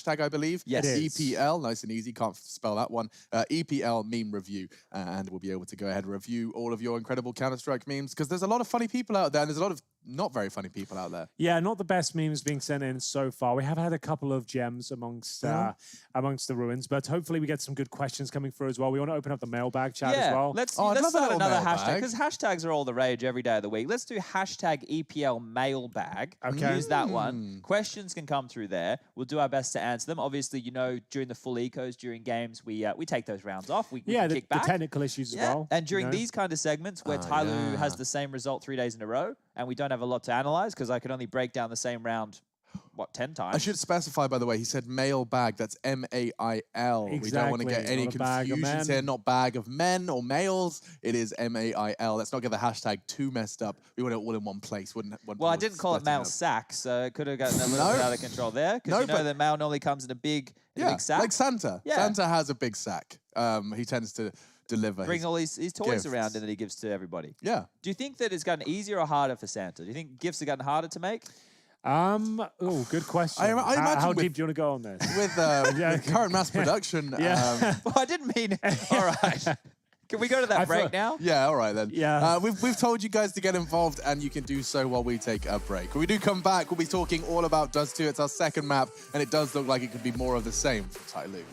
hashtag, I believe. Yes. It is. EPL, nice and easy, can't spell that one. EPL meme review, and we'll be able to go ahead and review all of your incredible Counter-Strike memes, because there's a lot of funny people out there, and there's a lot of not very funny people out there. Yeah, not the best memes being sent in so far. We have had a couple of gems amongst amongst the ruins, but hopefully we get some good questions coming through as well. We want to open up the mailbag chat as well. Let's I'd love a start little another mailbag. hashtag, because hashtags are all the rage every day of the week. Let's do hashtag EPL mailbag. Okay. Use that one. Questions can come through there. We'll do our best to answer them. Obviously, you know, during the full ecos, during games, we take those rounds off. We Yeah, can the kick back. technical issues as well. And during you know? these kind of segments where Tyloo has the same result 3 days in a row, and we don't have a lot to analyze because I can only break down the same round, what, 10 times? I should specify, by the way, he said mailbag. That's M-A-I-L. Exactly. We don't want to get any Not a bag of confusions men. here. Not bag of men or males. It is M-A-I-L. Let's not get the hashtag too messed up. We want it all in one place. Well, I didn't call it male sack, so it could have gotten a little bit out of control there. Because you know that mail normally comes in a big sack. Like Santa. Yeah. Santa has a big sack. He tends to deliver Bring all his toys gifts around and that he gives to everybody. Yeah. Do you think that it's gotten easier or harder for Santa? Do you think gifts have gotten harder to make? Oh, good question. I imagine how with- deep do you want to go on this? With current mass production. Yeah. Well, I didn't mean... All right. Can we go to that break now? Yeah, all right then. Yeah. We've told you guys to get involved, and you can do so while we take a break. When we do come back, we'll be talking all about Dust 2. It's our second map, and it does look like it could be more of the same for Tyloo.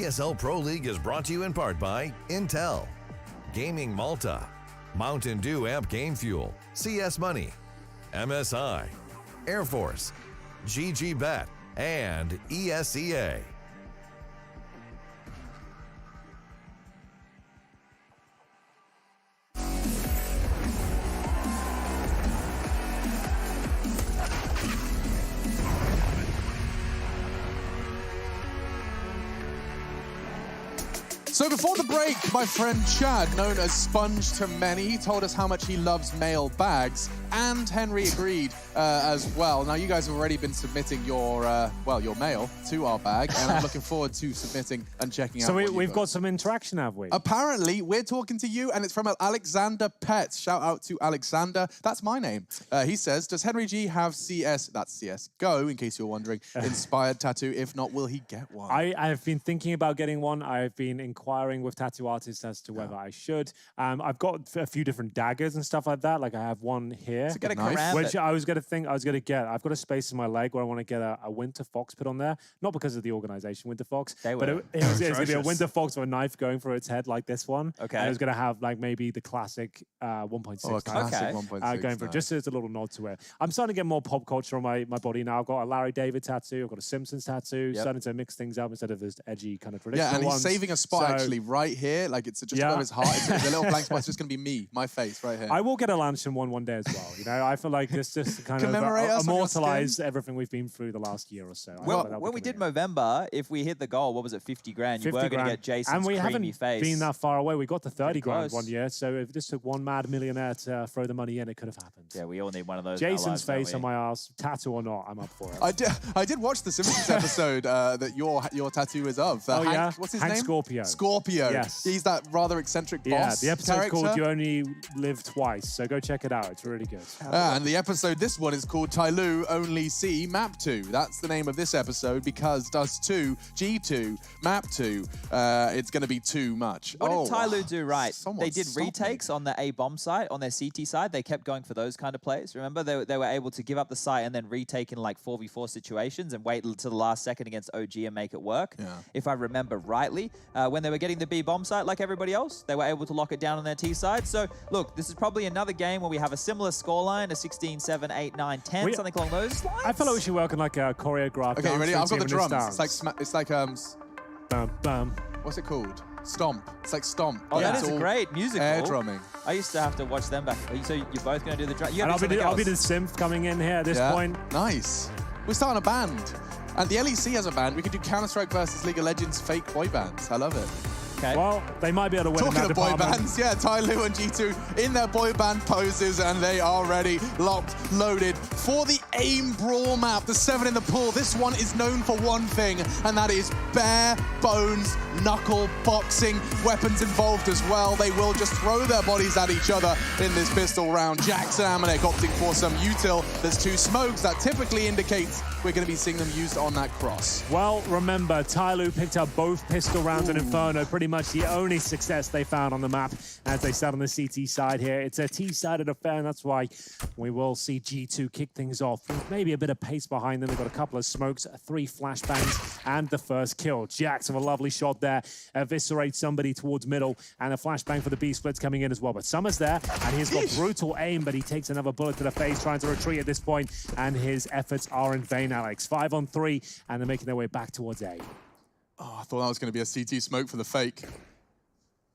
ESL Pro League is brought to you in part by Intel, Gaming Malta, Mountain Dew Amp Game Fuel, CS Money, MSI, Air Force, GG Bet, and ESEA. So before the break, my friend Chad, known as Sponge to many, told us how much he loves mail bags, and Henry agreed as well. Now, you guys have already been submitting your, your mail to our bag, and I'm looking forward to submitting and checking out. So we've got some interaction, have we? Apparently, we're talking to you, and it's from Alexander Pet. Shout out to Alexander. That's my name. He says, does Henry G have that's CSGO, in case you're wondering, inspired tattoo? If not, will he get one? I've been thinking about getting one. I've been inquiring with tattoo artists as to whether I should. I've got a few different daggers and stuff like that. Like I have one here, So get a Nice. karambit. which I was going to get. I've got a space in my leg where I want to get a winter fox put on there. Not because of the organization Winter Fox, They but were it's going to be a atrocious. winter fox with a knife going through its head like this one. Okay. And it was going to have like maybe the classic 1.6 Oh, a classic Okay. 1.6. going for it, nice. just as a little nod to it. I'm starting to get more pop culture on my body now. I've got a Larry David tattoo. I've got a Simpsons tattoo. Yep. Starting to mix things up instead of this edgy kind of traditional Yeah, and he's ones. saving a spot So actually right here. Like it's just Yeah. above his heart. It's a little blank spot. It's just going to be me, my face right here. I will get a lantern one day as well. You know, I feel like this just to kind of Commemorate us on your immortalize everything we've been through the last year or so. I feel Well, like that'll when be we did coming Movember, if we hit the goal, what was it, 50 grand? You 50 were going to grand. get Jason's and we creamy haven't face. been that far away. We got to 30 grand close. one year. So if this took one mad millionaire to throw the money in, it could have happened. Yeah, we all need one of those. in our Jason's lives, don't face we? on my ass, tattoo or not, I'm up for it. I did watch the Simpsons episode that your tattoo is of. Oh, Hank, yeah? what's his Hank name? Scorpio. Scorpio. Yes. He's that rather eccentric Yeah, boss the episode's character. called You Only Live Twice, so go check it out. It's really good. And the episode, this one is called Tyloo Only See Map 2. That's the name of this episode because does 2, G2, Map 2. It's going to be too much. What did Tyloo do right? Someone They did stop me. retakes on the A bomb site, on their CT side. They kept going for those kind of plays. Remember, they were able to give up the site and then retake in like 4v4 situations and wait until the last second against OG and make it work. Yeah. If I remember rightly, when they were getting the B bomb site like everybody else, they were able to lock it down on their T side. So look, this is probably another game where we have a similar scoreline, a 16, 7, 8, 9, 10, something along those lines. I feel like we should work on like a choreographed Okay, dance ready? I've got the routine with drums. this dance. It's like Bum, bum. what's it called? Stomp. It's like stomp. Oh, that It's is a all great musical. air drumming. I used to have to watch them back. So you're both going to do the drum? And I'll be the synth coming in here at this point. Nice. We're starting a band. And the LEC has a band. We could do Counter-Strike versus League of Legends fake boy bands. I love it. Okay. Well, they might be able to win in Talking that of boy department. bands, yeah, Tyloo and G2 in their boy band poses, and they are ready, locked, loaded for the AIM Brawl map, the 7 in the pool. This one is known for one thing, and that is bare bones, knuckle boxing, weapons involved as well. They will just throw their bodies at each other in this pistol round. Jackson Amanek opting for some util. There's 2 smokes. That typically indicates we're going to be seeing them used on that cross. Well, remember, Tyloo picked up both pistol rounds in Inferno, pretty much the only success they found on the map as they sat on the CT side here. It's a T-sided affair, and that's why we will see G2 kick things off. With maybe a bit of pace behind them. They've got a couple of smokes, 3 flashbangs, and the first kill. Jax with a lovely shot there, eviscerates somebody towards middle, and a flashbang for the B-splits coming in as well. But Summer's there, and he's got brutal aim, but he takes another bullet to the face, trying to retreat at this point, and his efforts are in vain, Alex. 5 on 3, and they're making their way back towards A. Oh, I thought that was going to be a CT smoke for the fake.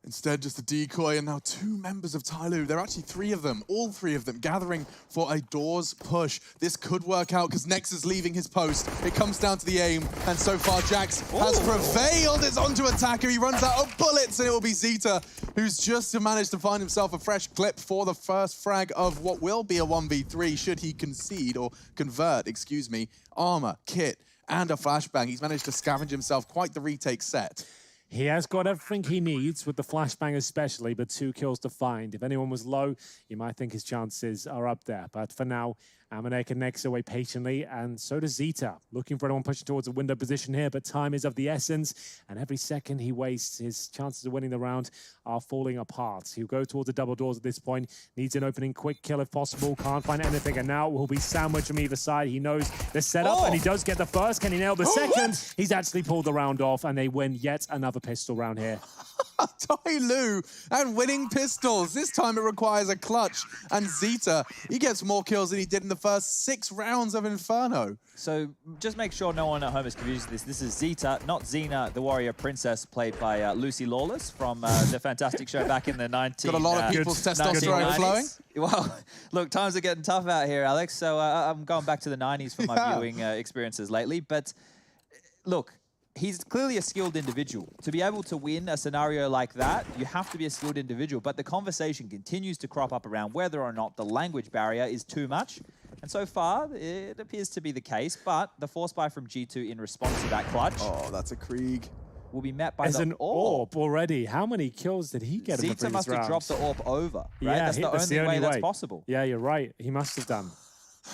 Instead, just a decoy, and now 2 members of Tyloo. There are actually 3 of them, all 3 of them, gathering for a doors push. This could work out because Nex is leaving his post. It comes down to the aim, and so far Jax has prevailed. It's onto Attacker. He runs out of bullets, and it will be Zeta, who's just managed to find himself a fresh clip for the first frag of what will be a 1v3 should he concede or convert, excuse me, armor, kit, and a flashbang. He's managed to scavenge himself quite the retake set. He has got everything he needs, with the flashbang especially, but 2 kills to find. If anyone was low, you might think his chances are up there. But for now, Amanek and Nex away patiently, and so does Zeta. Looking for anyone pushing towards a window position here, but time is of the essence, and every second he wastes, his chances of winning the round are falling apart. He'll go towards the double doors at this point, needs an opening quick kill if possible, can't find anything, and now will be sandwiched from either side. He knows the setup, and he does get the first. Can he nail the second? He's actually pulled the round off, and they win yet another pistol round here. Tyloo and winning pistols. This time it requires a clutch. And Zeta, he gets more kills than he did in the first 6 rounds of Inferno. So just make sure no one at home is confused with this. This is Zeta, not Xena, the warrior princess, played by Lucy Lawless from the fantastic show back in the 90s. Got a lot of people's testosterone flowing. Well, look, times are getting tough out here, Alex. So I'm going back to the 90s for my viewing experiences lately. But look, he's clearly a skilled individual. To be able to win a scenario like that, you have to be a skilled individual. But the conversation continues to crop up around whether or not the language barrier is too much. And so far, it appears to be the case. But the force buy from G2 in response to that clutch. Oh, that's a Krieg. Will be met by As the an orb already. How many kills did he get in the previous Zeta must have dropped the orb over, right? Yeah, that's the only way that's possible. Yeah, you're right. He must have done.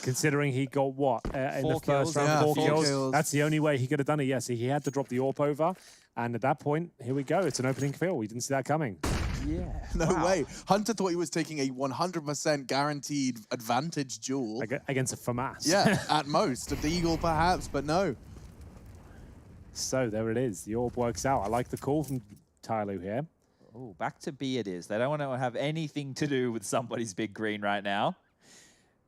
Considering he got what in the first round, yeah, 4 kills. kills. That's the only way he could have done it. Yes, he had to drop the AWP over, and at that point, here we go. It's an opening kill. We didn't see that coming. Yeah. No way. Hunter thought he was taking a 100% guaranteed advantage duel. Against a FAMAS. Yeah, at most. A Deagle perhaps, but no. So there it is. The AWP works out. I like the call from Tyloo here. Oh, back to B it is. They don't want to have anything to do with somebody's big green right now.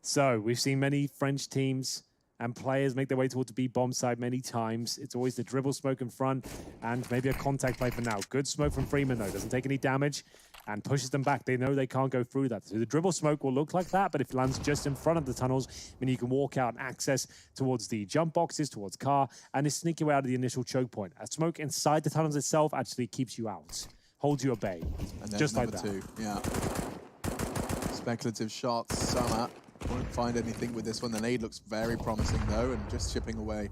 So we've seen many French teams and players make their way towards the B bomb side many times. It's always the dribble smoke in front and maybe a contact play for now. Good smoke from Freeman though, doesn't take any damage and pushes them back. They know they can't go through that. So the dribble smoke will look like that, but if it lands just in front of the tunnels, I mean, you can walk out and access towards the jump boxes, towards car, and sneak you out of the initial choke point. A smoke inside the tunnels itself actually keeps you out, holds you at bay, And just like number that. 2, yeah. Speculative shots, Summer. Won't find anything with this one. The nade looks very promising though, and just chipping away.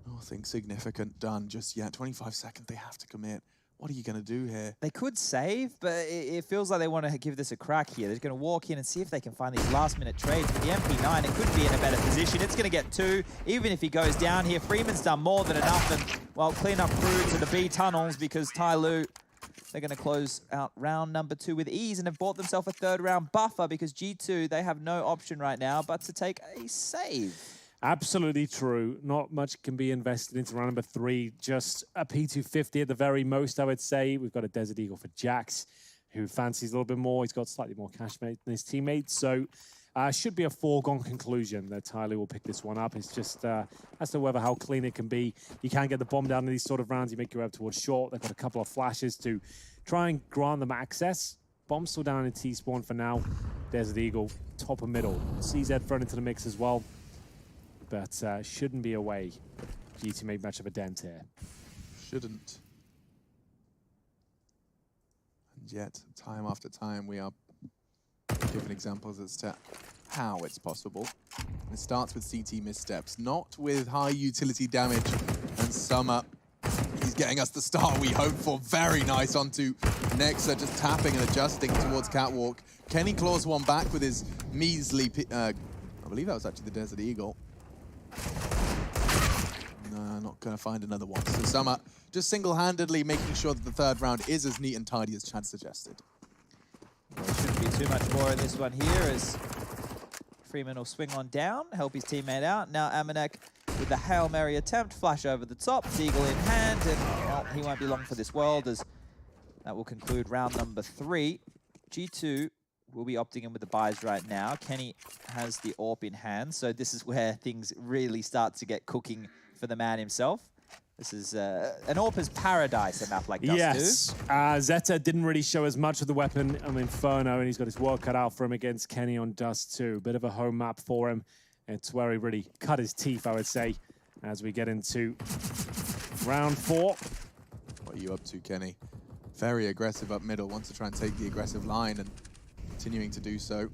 Nothing significant done just yet. 25 seconds, they have to commit. What are you going to do here? They could save, but it feels like they want to give this a crack here. They're going to walk in and see if they can find these last-minute trades. With the MP9, it could be in a better position. It's going to get 2, even if he goes down here. Freeman's done more than enough, and, well, clean up through to the B tunnels because Tyloo, they're going to close out round number 2 with ease and have bought themselves a 3rd round buffer because G2, they have no option right now but to take a save. Absolutely true. Not much can be invested into round number 3. Just a P250 at the very most, I would say. We've got a Desert Eagle for Jax, who fancies a little bit more. He's got slightly more cash than his teammates. So should be a foregone conclusion that Tyloo will pick this one up. It's just as to whether how clean it can be. You can get the bomb down in these sort of rounds. You make your way up towards short. They've got a couple of flashes to try and grant them access. Bomb still down in T-spawn for now. Desert Eagle, top and middle. CZ thrown into the mix as well. But shouldn't be a way G2 made much of a dent here. Shouldn't. And yet, time after time, we are given examples as to how it's possible. It starts with CT missteps, not with high utility damage. And Summer, he's getting us the start we hoped for. Very nice onto Nexa, just tapping and adjusting towards Catwalk. Kenny claws one back with his measly, I believe that was actually the Desert Eagle. No, not going to find another one. So Summer just single-handedly making sure that the 3rd round is as neat and tidy as Chad suggested. Well, there shouldn't be too much more in this one here as Freeman will swing on down, help his teammate out. Now Amanek with the Hail Mary attempt, flash over the top, Deagle in hand, and well, he won't be long for this world as that will conclude round number 3. G2 will be opting in with the buys right now. Kenny has the AWP in hand, so this is where things really start to get cooking for the man himself. This is an AWP's paradise, a map like Dust 2. Yes, Zeta didn't really show as much of the weapon on Inferno, and he's got his work cut out for him against Kenny on Dust 2. Bit of a home map for him. It's where he really cut his teeth, I would say, as we get into round 4. What are you up to, Kenny? Very aggressive up middle, wants to try and take the aggressive line and continuing to do so.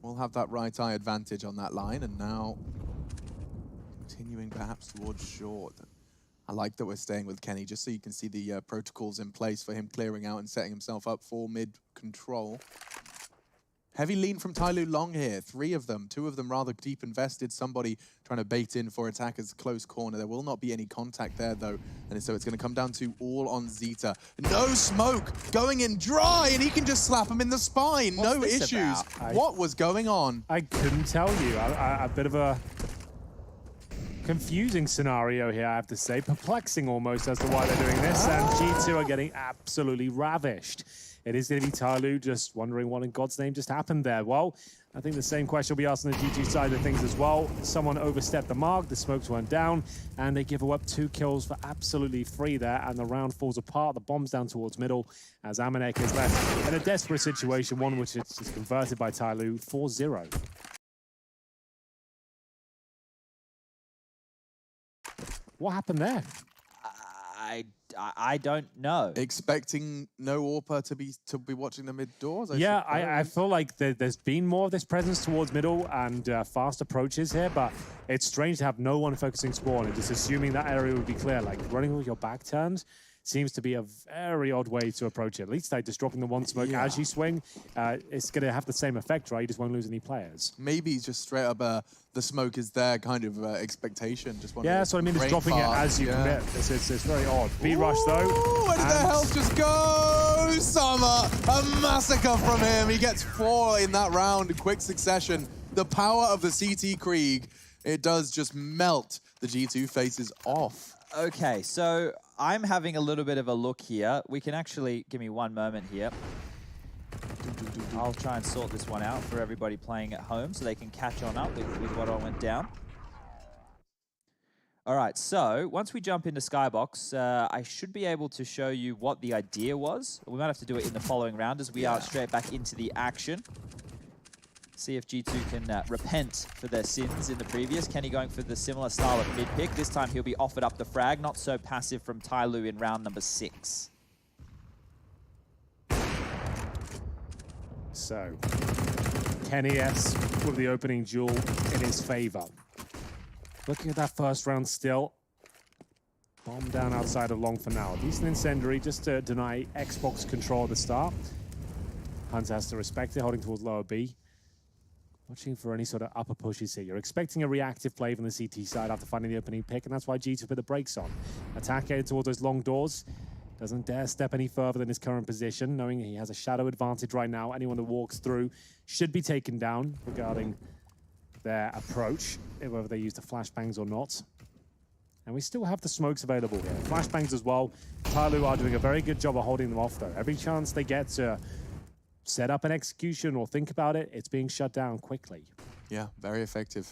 We'll have that right eye advantage on that line, and now continuing perhaps towards short. I like that we're staying with Kenny, just so you can see the protocols in place for him clearing out and setting himself up for mid control. Heavy lean from Tyloo long here. 3 of them, 2 of them rather deep invested. Somebody trying to bait in for attackers close corner. There will not be any contact there though. And so it's going to come down to all on Zeta. No smoke, going in dry, and he can just slap him in the spine. What's no this issues. about? What was going on? I couldn't tell you. A bit of a confusing scenario here, I have to say. Perplexing almost as to why they're doing this. And G2 are getting absolutely ravished. It is going to be Tyloo just wondering what in God's name just happened there. Well, I think the same question will be asked on the G2 side of things as well. Someone overstepped the mark, the smokes went down, and they give up 2 kills for absolutely free there, and the round falls apart. The bomb's down towards middle as Amanek is left in a desperate situation, one which is converted by Tyloo 4-0. What happened there? I don't know. Expecting no AWPer to be watching the mid doors? Yeah, I feel like there's been more of this presence towards middle and fast approaches here, but it's strange to have no one focusing spawn and just assuming that area would be clear. Like running with your back turned seems to be a very odd way to approach it. At least like just dropping the one smoke as you swing, it's going to have the same effect, right? You just won't lose any players. Maybe just straight up the smoke is there kind of expectation. Just yeah, that's what I mean. Just dropping it as you commit. It's very odd. B-rush though. Where did the health just go? Summer, a massacre from him. He gets 4 in that round in quick succession. The power of the CT Krieg, it does just melt the G2 faces off. Okay, so I'm having a little bit of a look here. We can actually, give me one moment here. I'll try and sort this one out for everybody playing at home so they can catch on up with what all went down. All right, so once we jump into Skybox, I should be able to show you what the idea was. We might have to do it in the following round as we are straight back into the action. See if G2 can repent for their sins in the previous. Kenny going for the similar style of mid-pick. This time he'll be offered up the frag. Not so passive from Tyloo in round number 6. So, Kenny S with the opening duel in his favor. Looking at that first round still. Bomb down outside of long for now. Decent incendiary just to deny Xbox control at the start. Hunter has to respect it, holding towards lower B. Watching for any sort of upper pushes here. You're expecting a reactive play from the CT side after finding the opening pick, and that's why G2 put the brakes on. Attack headed towards those long doors. Doesn't dare step any further than his current position, knowing he has a shadow advantage right now. Anyone that walks through should be taken down regarding their approach, whether they use the flashbangs or not. And we still have the smokes available here. Flashbangs as well. Tyloo are doing a very good job of holding them off, though. Every chance they get to set up an execution or think about it, it's being shut down quickly. Yeah, very effective.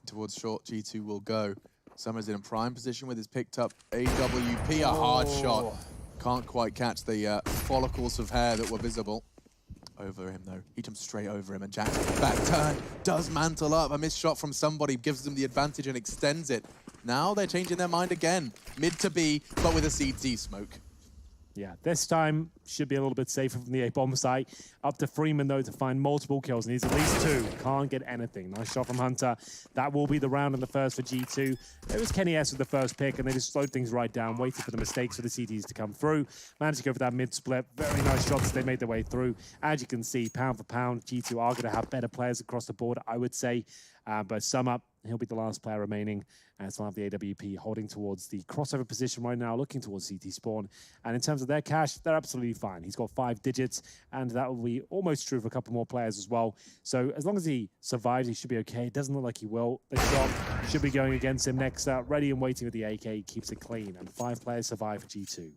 Towards short, G2 will go. Summer's in a prime position with his picked up AWP, a hard shot. Can't quite catch the follicles of hair that were visible. Over him though, he jumps straight over him, and Jack's back turn does mantle up. A missed shot from somebody gives them the advantage and extends it. Now they're changing their mind again. Mid to B, but with a CT smoke. Yeah, this time should be a little bit safer from the A-bomb site. Up to Freeman, though, to find multiple kills. Needs at least 2. Can't get anything. Nice shot from Hunter. That will be the round in the first for G2. It was Kenny S with the first pick, and they just slowed things right down, waited for the mistakes for the CTs to come through. Managed to go for that mid-split. Very nice shots as they made their way through. As you can see, pound for pound, G2 are going to have better players across the board, I would say. But sum up, he'll be the last player remaining. And still have the AWP holding towards the crossover position right now, looking towards CT spawn. And in terms of their cash, they're absolutely fine. He's got 5 digits, and that will be almost true for a couple more players as well. So as long as he survives, he should be okay. It doesn't look like he will. The shot should be going against him next up. Ready and waiting with the AK. He keeps it clean, and 5 players survive for G2.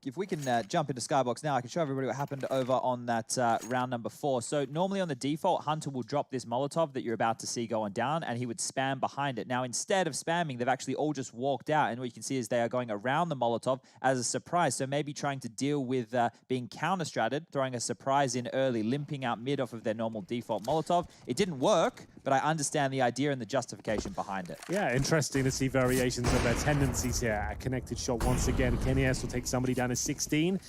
If we can jump into Skybox now, I can show everybody what happened over on that round number 4. So normally on the default, Hunter will drop this Molotov that you're about to see going down, and he would spam behind it. Now, instead of spamming, they've actually all just walked out, and what you can see is they are going around the Molotov as a surprise. So maybe trying to deal with being counter-stratted, throwing a surprise in early, limping out mid off of their normal default Molotov. It didn't work, but I understand the idea and the justification behind it. Yeah, interesting to see variations of their tendencies here. A connected shot once again. Kenny S will take somebody down to 16.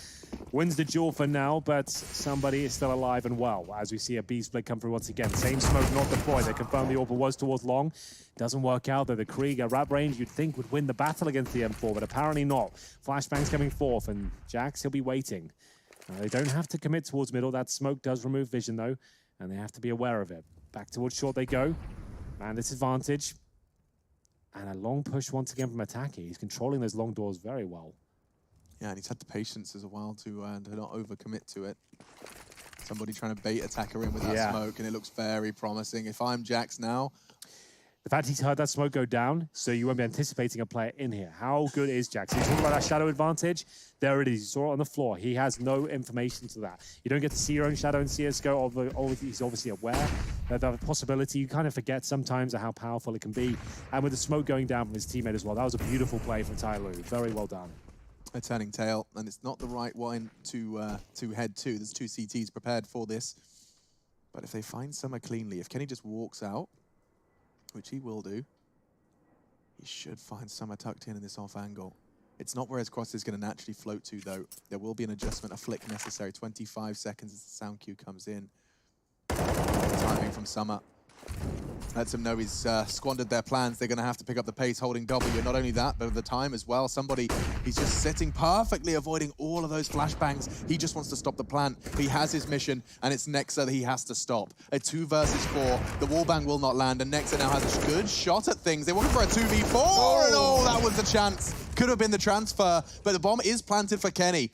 Wins the duel for now, but somebody is still alive and well. As we see a B split come through once again. Same smoke not deployed. They confirmed the AWPer was towards long. Doesn't work out though. The Krieg at wrap range you'd think would win the battle against the M4, but apparently not. Flashbangs coming forth, and Jax, he'll be waiting. They don't have to commit towards middle. That smoke does remove vision, though, and they have to be aware of it. Back towards short they go. Man, disadvantage. And a long push once again from Ataki. He's controlling those long doors very well. Yeah, and he's had the patience as a while to not overcommit to it. Somebody trying to bait attacker in with that smoke, and it looks very promising. If I'm Jax now... The fact he's heard that smoke go down, so you won't be anticipating a player in here. How good is Jax? He's talking about that shadow advantage. There it is. You saw it on the floor. He has no information to that. You don't get to see your own shadow in CSGO. He's obviously aware that the possibility. You kind of forget sometimes how powerful it can be. And with the smoke going down from his teammate as well, that was a beautiful play from Tyloo. Very well done. A turning tail, and it's not the right one to head to. There's 2 CTs prepared for this. But if they find Summer cleanly, if Kenny just walks out, which he will do, he should find Summer tucked in this off angle. It's not where his cross is going to naturally float to, though. There will be an adjustment, a flick necessary. 25 seconds as the sound cue comes in. Timing from Summer lets him know he's squandered their plans. They're going to have to pick up the pace, holding W. Not only that, but the time as well. He's just sitting perfectly, avoiding all of those flashbangs. He just wants to stop the plant. He has his mission, and it's Nexa that he has to stop. A 2 versus 4. The wallbang will not land, and Nexa now has a good shot at things. They were looking for a 2v4, and oh, that was the chance. Could have been the transfer, but the bomb is planted for Kenny.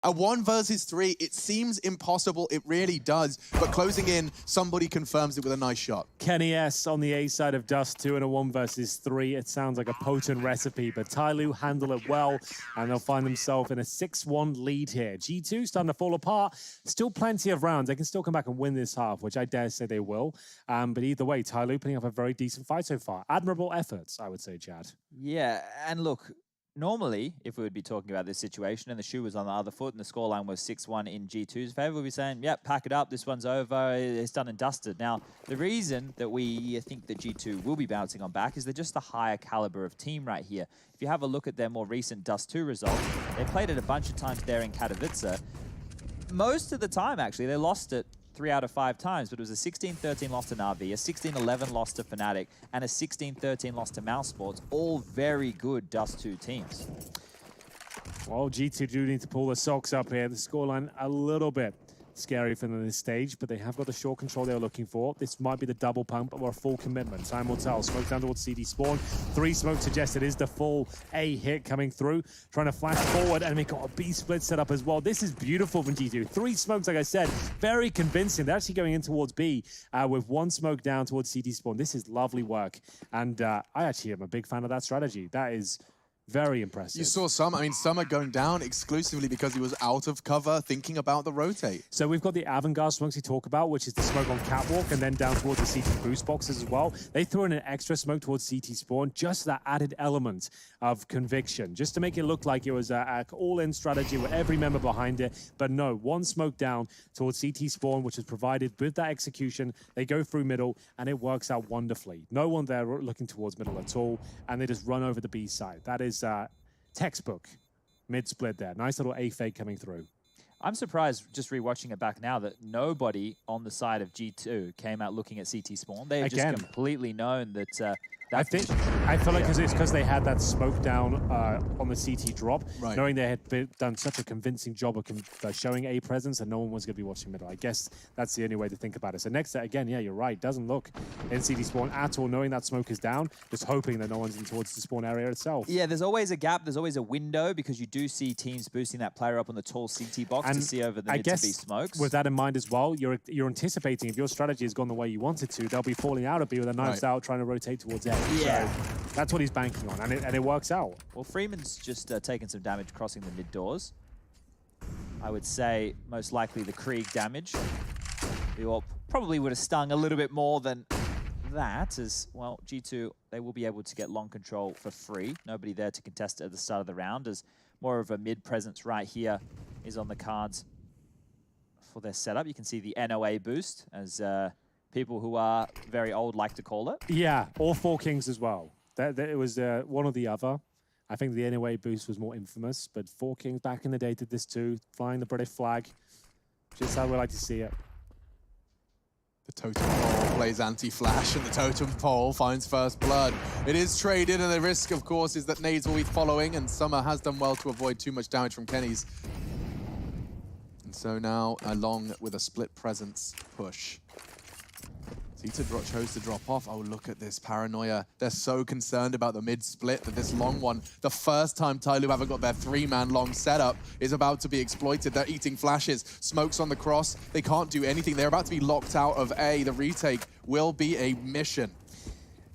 A 1 versus 3, it seems impossible, it really does, but closing in, somebody confirms it with a nice shot. Kenny S on the A side of Dust 2 in a 1 versus 3. It sounds like a potent recipe, but Tyloo handle it well, and they'll find themselves in a 6-1 lead here. G2 starting to fall apart. Still plenty of rounds. They can still come back and win this half, which I dare say they will. But either way, Tyloo putting up a very decent fight so far. Admirable efforts, I would say, Chad. Yeah, and look, normally, if we would be talking about this situation and the shoe was on the other foot and the scoreline was 6-1 in G2's favor, we'd be saying, yep, pack it up, this one's over, it's done and dusted. Now, the reason that we think that G2 will be bouncing on back is they're just a higher caliber of team right here. If you have a look at their more recent Dust 2 results, they played it a bunch of times there in Katowice. Most of the time, actually, they lost it 3 out of 5 times, but it was a 16-13 loss to Na'Vi, a 16-11 loss to Fnatic, and a 16-13 loss to Mouse Sports. All very good Dust 2 teams. Well, G2 do need to pull the socks up here. The scoreline a little bit scary for them at this stage, but they have got the short control they were looking for. This might be the double pump or a full commitment. Time will tell. Smoke down towards CD spawn. 3 smoke suggested is the full A hit coming through. Trying to flash forward, and we got a B split set up as well. This is beautiful from G2. 3 smokes, like I said, very convincing. They're actually going in towards B with 1 smoke down towards CD spawn. This is lovely work, and I actually am a big fan of that strategy. That is very impressive. You saw Summer going down exclusively because he was out of cover thinking about the rotate. So we've got the avant-garde smokes we talk about, which is the smoke on catwalk and then down towards the CT boost boxes as well. They threw in an extra smoke towards CT spawn, just that added element of conviction, just to make it look like it was an all-in strategy with every member behind it. But no, 1 smoke down towards CT spawn, which is provided with that execution. They go through middle, and it works out wonderfully. No one there looking towards middle at all, and they just run over the B side. That is textbook mid-split there. Nice little A fake coming through. I'm surprised, just rewatching it back now, that nobody on the side of G2 came out looking at CT spawn. They've just completely known that I feel like it's because they had that smoke down on the CT drop, knowing they had done such a convincing job of showing A presence, and no one was going to be watching middle. I guess that's the only way to think about it. So next, again, yeah, you're right. Doesn't look in CT spawn at all, knowing that smoke is down, just hoping that no one's in towards the spawn area itself. Yeah, there's always a gap. There's always a window, because you do see teams boosting that player up on the tall CT box to see over the mid to B smokes. With that in mind as well, you're anticipating if your strategy has gone the way you want it to, they'll be falling out of B with their knives out, trying to rotate towards A. Yeah. So that's what he's banking on, and it works out. Well, Freeman's just taken some damage crossing the mid doors. I would say most likely the Krieg damage. The probably would have stung a little bit more than that, as, well, G2, they will be able to get long control for free. Nobody there to contest it at the start of the round, as more of a mid presence right here is on the cards for their setup. You can see the NOA boost, as people who are very old like to call it. Yeah, or 4 Kings as well. It was one or the other. I think the NOA boost was more infamous, but 4 Kings back in the day did this too, flying the British flag. Just how we like to see it. The totem pole plays anti-flash, and the totem pole finds first blood. It is traded, and the risk, of course, is that nades will be following, and Summer has done well to avoid too much damage from Kenny's. And so now, along with a split presence push. Zeta chose to drop off. Oh, look at this paranoia. They're so concerned about the mid-split that this long one, the first time Tyloo haven't got their 3-man long setup, is about to be exploited. They're eating flashes. Smokes on the cross. They can't do anything. They're about to be locked out of A. The retake will be a mission.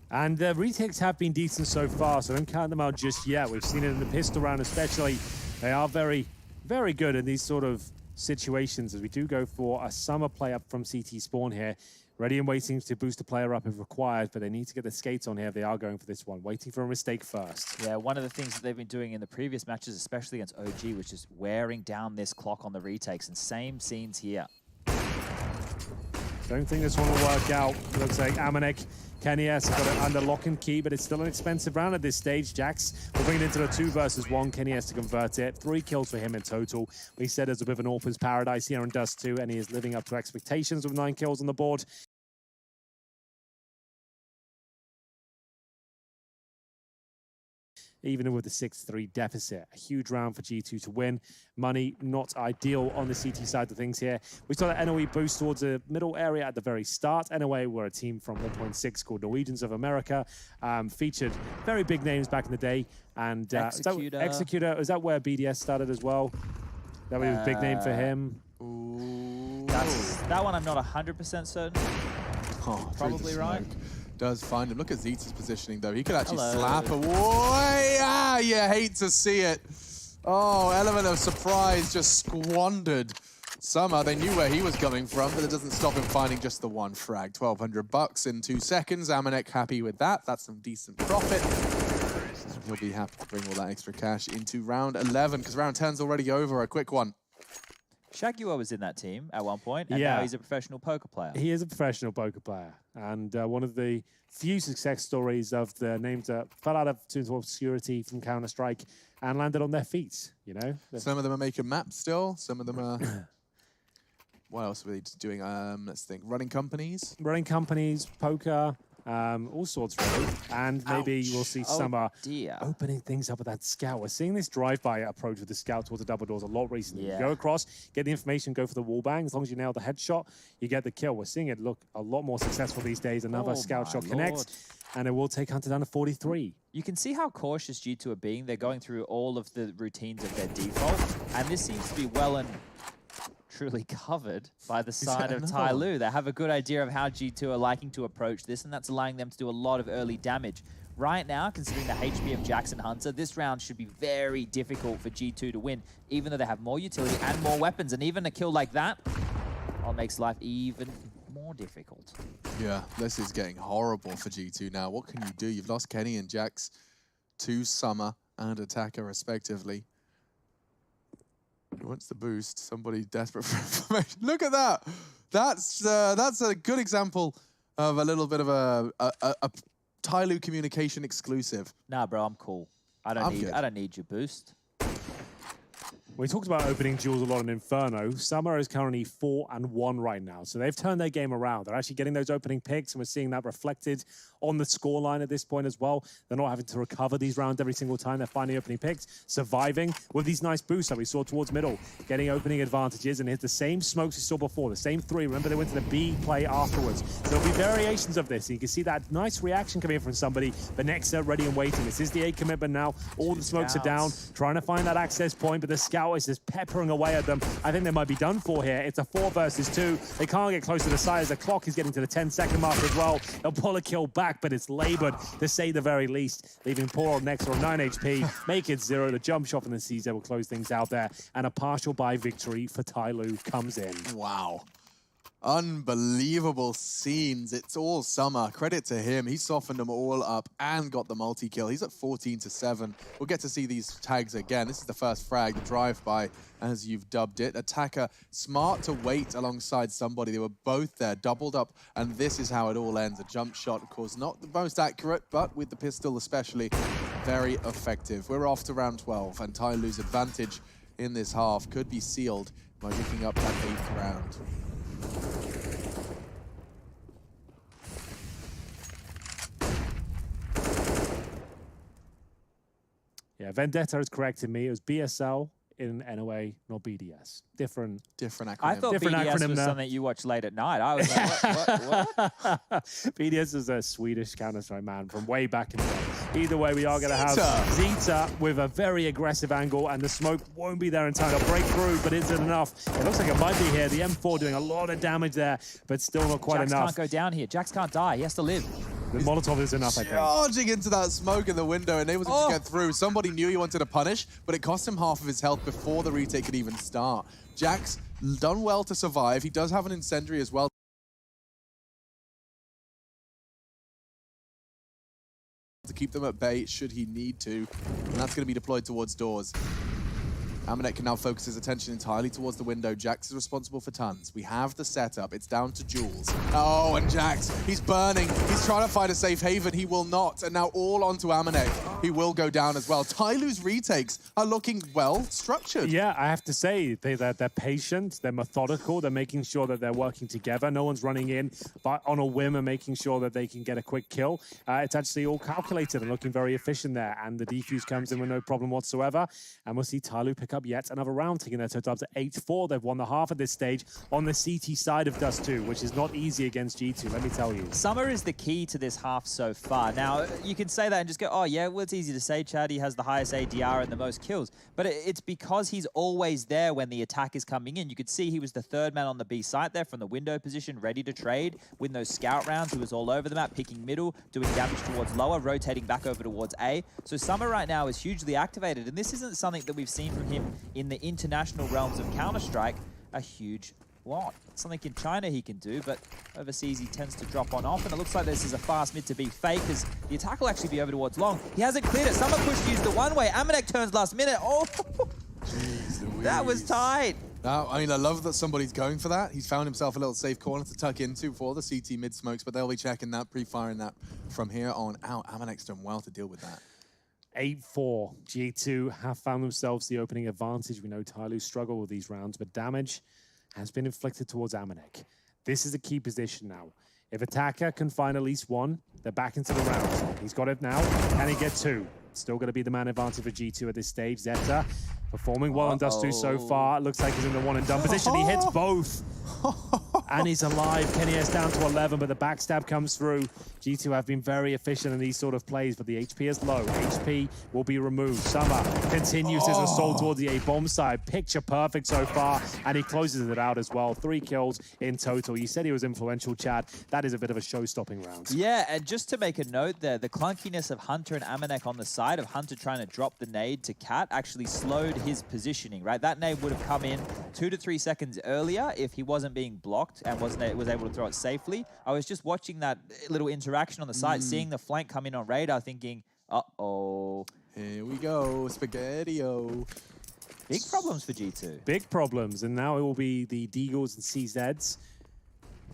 And the retakes have been decent so far, so don't count them out just yet. We've seen it in the pistol round especially. They are very, very good in these sort of situations as we do go for a Summer play up from CT spawn here. Ready and waiting to boost the player up if required, but they need to get the skates on here if they are going for this one. Waiting for a mistake first. Yeah, one of the things that they've been doing in the previous matches, especially against OG, which is wearing down this clock on the retakes, and same scenes here. Don't think this one will work out. Looks like Amanek, Kenny S have got it under lock and key, but it's still an expensive round at this stage. Jax will bring it into the 2 versus 1. Kenny has to convert it. 3 kills for him in total. We said there's a bit of an Orphan's paradise here in Dust 2, and he is living up to expectations with 9 kills on the board. Even with the 6-3 deficit. A huge round for G2 to win. Money not ideal on the CT side of things here. We saw that NOE boost towards the middle area at the very start. NOE were a team from 1.6 called Norwegians of America. Featured very big names back in the day. And Executor, is that where BDS started as well? That was a big name for him. Ooh. That one I'm not 100% certain. Oh, probably right. Does find him. Look at Zeta's positioning, though. He could actually slap away. Ah, you hate to see it. Oh, element of surprise just squandered. Summer, they knew where he was coming from, but it doesn't stop him finding just the one frag. $1,200 in 2 seconds. Amanek happy with that. That's some decent profit. He'll be happy to bring all that extra cash into round 11, because round 10's already over. A quick one. Shagua was in that team at one point, and now he's a professional poker player. He is a professional poker player, and one of the few success stories of the names that fell out of obscurity from Counter-Strike and landed on their feet, you know? Some of them are making maps still. Some of them are... What else are they doing? Let's think. Running companies? Running companies, poker... all sorts really, and maybe we'll see Summer opening things up with that scout. We're seeing this drive-by approach with the scout towards the double doors a lot recently. You go across, get the information, go for the wall bang. As long as you nail the headshot, you get the kill. We're seeing it look a lot more successful these days. Another scout shot connects, and it will take Hunter down to 43. You can see how cautious G2 are being. They're going through all of the routines of their default, and this seems to be well and truly covered by the side of Tyloo. They have a good idea of how G2 are liking to approach this, and that's allowing them to do a lot of early damage. Right now, considering the HP of Jackson Hunter, this round should be very difficult for G2 to win, even though they have more utility and more weapons, and even a kill like that makes life even more difficult. Yeah, this is getting horrible for G2 now. What can you do? You've lost Kenny and Jax to Summer and Attacker, respectively. Wants the boost. Somebody desperate for information. Look at that. That's a good example of a little bit of a Tyloo communication exclusive. Nah, bro, I'm cool. I don't need your boost. We talked about opening duels a lot in Inferno. Summer is currently 4-1 right now, so they've turned their game around. They're actually getting those opening picks, and we're seeing that reflected on the scoreline at this point as well. They're not having to recover these rounds every single time. They're finding opening picks, surviving with these nice boosts that we saw towards middle, getting opening advantages, and hit the same smokes we saw before, the same 3. Remember, they went to the B play afterwards. There'll be variations of this, and you can see that nice reaction coming in from somebody. But next, they're ready and waiting. This is the A commitment now. All the smokes are down, trying to find that access point, but the scout is just peppering away at them. I think they might be done for here. It's a 4 versus 2. They can't get close to the side as the clock is getting to the 10-second mark as well. They'll pull a kill back, but it's labored to say the very least, leaving poor old Nexa on 9 HP. Make it 0. The jump shot from the CZ will close things out there, and a partial bye victory for Tyloo comes in. Wow. Unbelievable scenes. It's all Summer. Credit to him. He softened them all up and got the multi-kill. He's at 14-7. We'll get to see these tags again. This is the first frag, the drive-by, as you've dubbed it. Attacker, smart to wait alongside somebody. They were both there, doubled up, and this is how it all ends. A jump shot, of course, not the most accurate, but with the pistol especially, very effective. We're off to round 12, and Tyloo's advantage in this half could be sealed by picking up that 8th round. Yeah, Vendetta has corrected me. It was BSL in NOA, not BDS. Different acronym. I thought Different BDS acronym was there. something you watch late at night. I was like, what? BDS is a Swedish Counter-Strike man from way back in the day. Either way, we are going to have Zeta with a very aggressive angle, and the smoke won't be there in time. They'll break through, but is it enough? It looks like it might be here. The M4 doing a lot of damage there, but still not quite Jax enough. can't go down here. Jax can't die. He has to live. The Molotov is enough, I think. Charging into that smoke in the window, enables him to get through. Somebody knew he wanted to punish, but it cost him half of his health before the retake could even start. Jax done well to survive. He does have an incendiary as well to keep them at bay should he need to, and that's going to be deployed towards doors. Amanek can now focus his attention entirely towards the window. Jax is responsible for tons. We have the setup. It's down to Jules. Oh, and Jax, he's burning. He's trying to find a safe haven. He will not. And now all onto Amanek. He will go down as well. Tyloo's retakes are looking well structured. Yeah, I have to say they're patient, they're methodical, they're making sure that they're working together. No one's running in but on a whim and making sure that they can get a quick kill. It's actually all calculated and looking very efficient there. And the defuse comes in with no problem whatsoever. And we'll see Tyloo pick up yet another round, taking their total up to 8-4. They've won the half at this stage on the CT side of Dust 2, which is not easy against G2, let me tell you. Summer is the key to this half so far. Now, you can say that and just go, oh yeah, well, it's easy to say, Chad, he has the highest ADR and the most kills. But it's because he's always there when the attack is coming in. You could see he was the third man on the B site there from the window position, ready to trade. Win those scout rounds, he was all over the map, picking middle, doing damage towards lower, rotating back over towards A. So Summer right now is hugely activated, and this isn't something that we've seen from him in the international realms of Counter-Strike a huge lot. Something in China he can do, but overseas he tends to drop on off, and it looks like this is a fast mid to be fake, as the attack will actually be over towards long. He hasn't cleared it. Summer push used the one way. Amanek turns last minute. Oh, Jeez, that was tight. Now, I mean, I love that somebody's going for that. He's found himself a little safe corner to tuck into for the CT mid smokes, but they'll be checking that, pre-firing that from here on out. Amanek's done well to deal with that. 8-4. G2 have found themselves the opening advantage. We know Tyloo struggle with these rounds, but damage has been inflicted towards Amanek. This is a key position now. If Attacker can find at least one, they're back into the round. He's got it now. Can he get two? Still going to be the man advantage for G2 at this stage. Zeta performing well on Dust 2 so far. Looks like he's in the one and done position. He hits both. And he's alive. Kenny down to 11, but the backstab comes through. G2 have been very efficient in these sort of plays, but the HP is low. HP will be removed. Summer continues his assault towards the A-bomb side. Picture perfect so far, and he closes it out as well. 3 kills in total. You said he was influential, Chad. That is a bit of a show-stopping round. Yeah, and just to make a note there, the clunkiness of Hunter and Amanek on the side, of Hunter trying to drop the nade to Cat, actually slowed his positioning, right? That nade would have come in 2 to 3 seconds earlier if he wasn't being blocked and was able to throw it safely. I was just watching that little interaction on the side, seeing the flank come in on radar, thinking, uh-oh. Here we go, Spaghetti-O. Big problems for G2. Big problems, and now it will be the Deagles and CZs.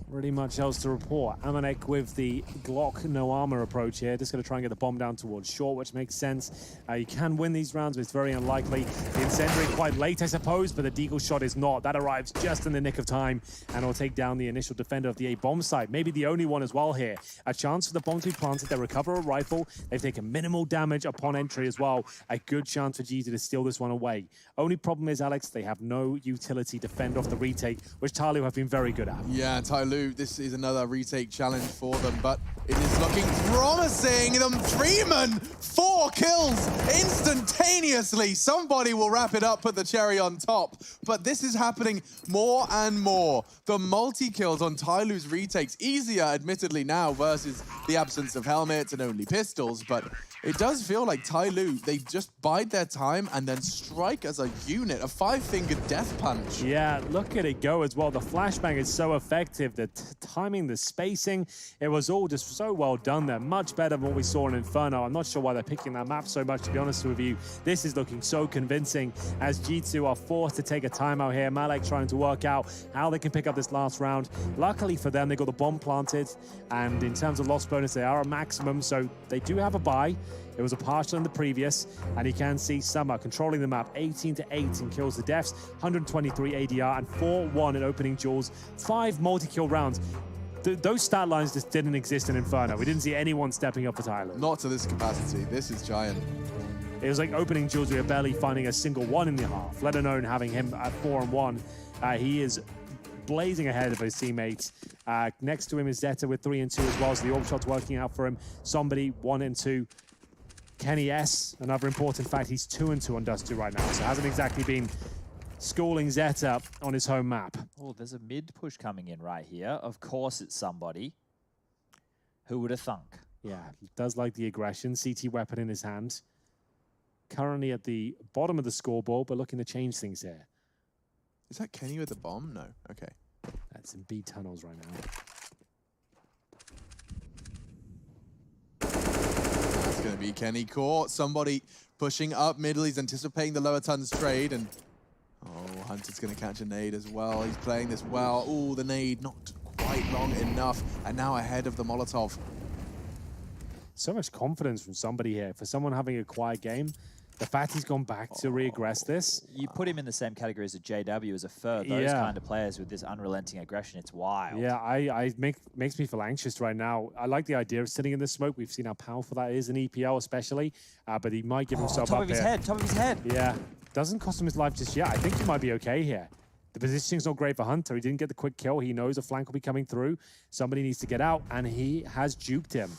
Really much else to report. Amanek with the Glock no armor approach here. Just going to try and get the bomb down towards short, which makes sense. You can win these rounds, but it's very unlikely. The incendiary quite late, I suppose, but the Deagle shot is not. That arrives just in the nick of time, and will take down the initial defender of the A-bomb site. Maybe the only one as well here. A chance for the bomb to be planted. They recover a rifle. They've taken minimal damage upon entry as well. A good chance for G2 to steal this one away. Only problem is, Alex, they have no utility to fend off the retake, which Tyloo have been very good at. Yeah, Tyloo, this is another retake challenge for them, but it is looking promising. Them Freeman, 4 kills instantaneously. Somebody will wrap it up, put the cherry on top. But this is happening more and more. The multi-kills on Tyloo's retakes, easier admittedly now versus the absence of helmets and only pistols, but it does feel like Tyloo, they just bide their time and then strike as a unit, a 5-fingered death punch. Yeah, look at it go as well. The flashbang is so effective. The timing, the spacing, it was all just so well done there. Much better than what we saw in Inferno. I'm not sure why they're picking that map so much, to be honest with you. This is looking so convincing as G2 are forced to take a timeout here. Malek trying to work out how they can pick up this last round. Luckily for them, they got the bomb planted, and in terms of loss bonus, they are a maximum, so they do have a bye. It was a partial in the previous, and you can see Summer controlling the map, 18-8 in kills to deaths, 123 ADR, and 4-1 in opening duels, 5 multi-kill rounds. Those stat lines just didn't exist in Inferno. We didn't see anyone stepping up for Tyloo. Not to this capacity. This is giant. It was like opening jewels. We were barely finding a single one in the half, let alone having him at 4-1. He is blazing ahead of his teammates. Next to him is Zeta with 3 and 2 as well, so the orb shot's working out for him. Somebody 1 and 2. Kenny S, another important fact, he's 2 and 2 on Dust 2 right now, so hasn't exactly been schooling Zeta on his home map. Oh, there's a mid push coming in right here. Of course it's somebody. Who would have thunk? Yeah, he does like the aggression. CT weapon in his hand. Currently at the bottom of the scoreboard, but looking to change things here. Is that Kenny with the bomb? No. Okay. That's in B tunnels right now. That's going to be Kenny caught. Somebody pushing up middle. He's anticipating the lower tons trade. And oh, Hunter's going to catch a nade as well. He's playing this well. Oh, the nade not quite long enough. And now ahead of the Molotov. So much confidence from somebody here. For someone having a quiet game, the fact he's gone back to reaggress this. You put him in the same category as a JW, as a Fur. Those kind of players with this unrelenting aggression, it's wild. Yeah, makes me feel anxious right now. I like the idea of sitting in the smoke. We've seen how powerful that is in EPL especially, but he might give himself top up of his here. head, top of his head. Yeah, doesn't cost him his life just yet. I think he might be okay here. The positioning's not great for Hunter. He didn't get the quick kill. He knows a flank will be coming through. Somebody needs to get out, and he has juked him.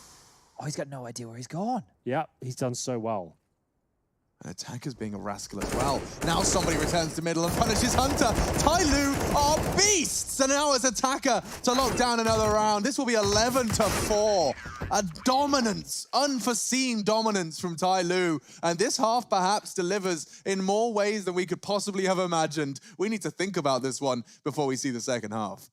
Oh, he's got no idea where he's gone. Yeah, he's done so well. And Attacker's being a rascal as well. Now somebody returns to middle and punishes Hunter. Tyloo are beasts! And now it's Attacker to lock down another round. This will be 11-4. A dominance, unforeseen dominance from Tyloo. And this half perhaps delivers in more ways than we could possibly have imagined. We need to think about this one before we see the second half.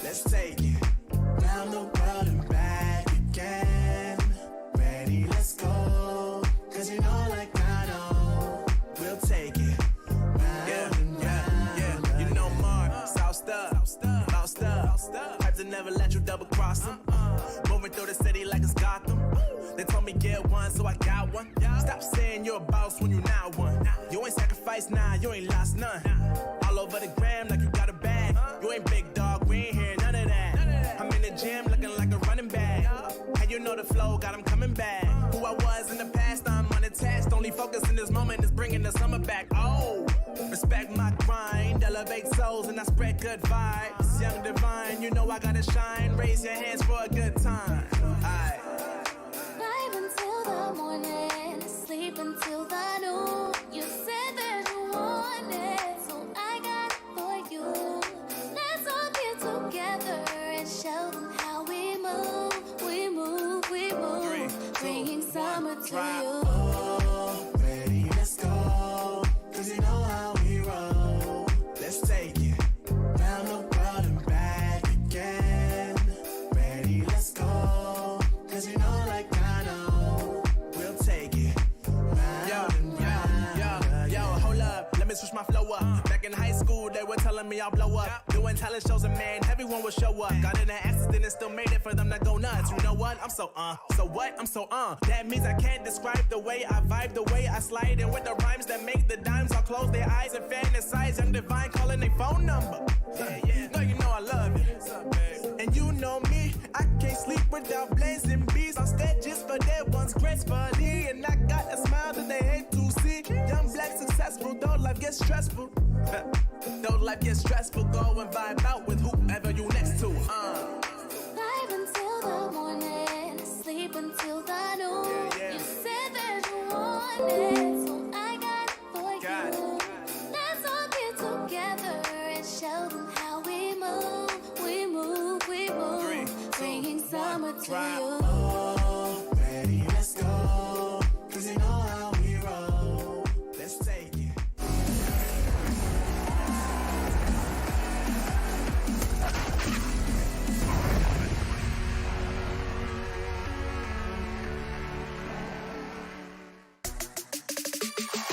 Let's take it round the world and back again. Ready, let's go. Cause you know, like I know, we'll take it round and round. You know Mark, South Stuff, South Stuff. Types that never let you double cross them. Moving through the city like it's Gotham. They told me get one, so I got one. Stop saying you're a boss when you not one. You ain't sacrificed, nah, you ain't lost none. All over the gram like you got a bag. You ain't big dog, we ain't hear none of that. I'm in the gym looking like a running back. And you know the flow, got him coming back. Who I was in the past, I'm unattached. Only focus in this moment is bringing the summer back. Oh, respect my grind, elevate souls and I spread good vibes. Young divine, you know I gotta shine. Raise your hands for a good time. Aight. Live until the morning, sleep until the noon. You said that you wanted, so I got for you. Let's all get together and show them how we move. We move, we move. 3, 2, Bringing 1, summer to drive. you. Oh, ready, let's go. Cause you know how we roll. Let's take it round the world and back again. Ready, let's go. Cause you know, like I know, we'll take it round and round. Yo, hold up, let me switch my flow up. Back in high school, they were telling me I'll blow up. Doing talent shows and man, everyone will show up. Got in an accident and still made it for them to go nuts. You know what? I'm so so what? I'm so That means I can't describe the way I vibe, the way I slide. And with the rhymes that make the dimes, I'll close their eyes and fantasize. I'm divine calling their phone number. Yeah. No, you know I love it. And you know me, I can't sleep without blazing beats on stages for their ones gracefully. And I got a smile that they hate to see. Young, black, successful, though life gets stressful. Though life gets stressful, go and vibe out with whoever you next to. Live until the morning, sleep until the noon. You said that you wanted, so I got for you. Let's all get together and show them how we move. We move, we move. 3, 2, Bringing summer 1, to drive. you. Oh, ready,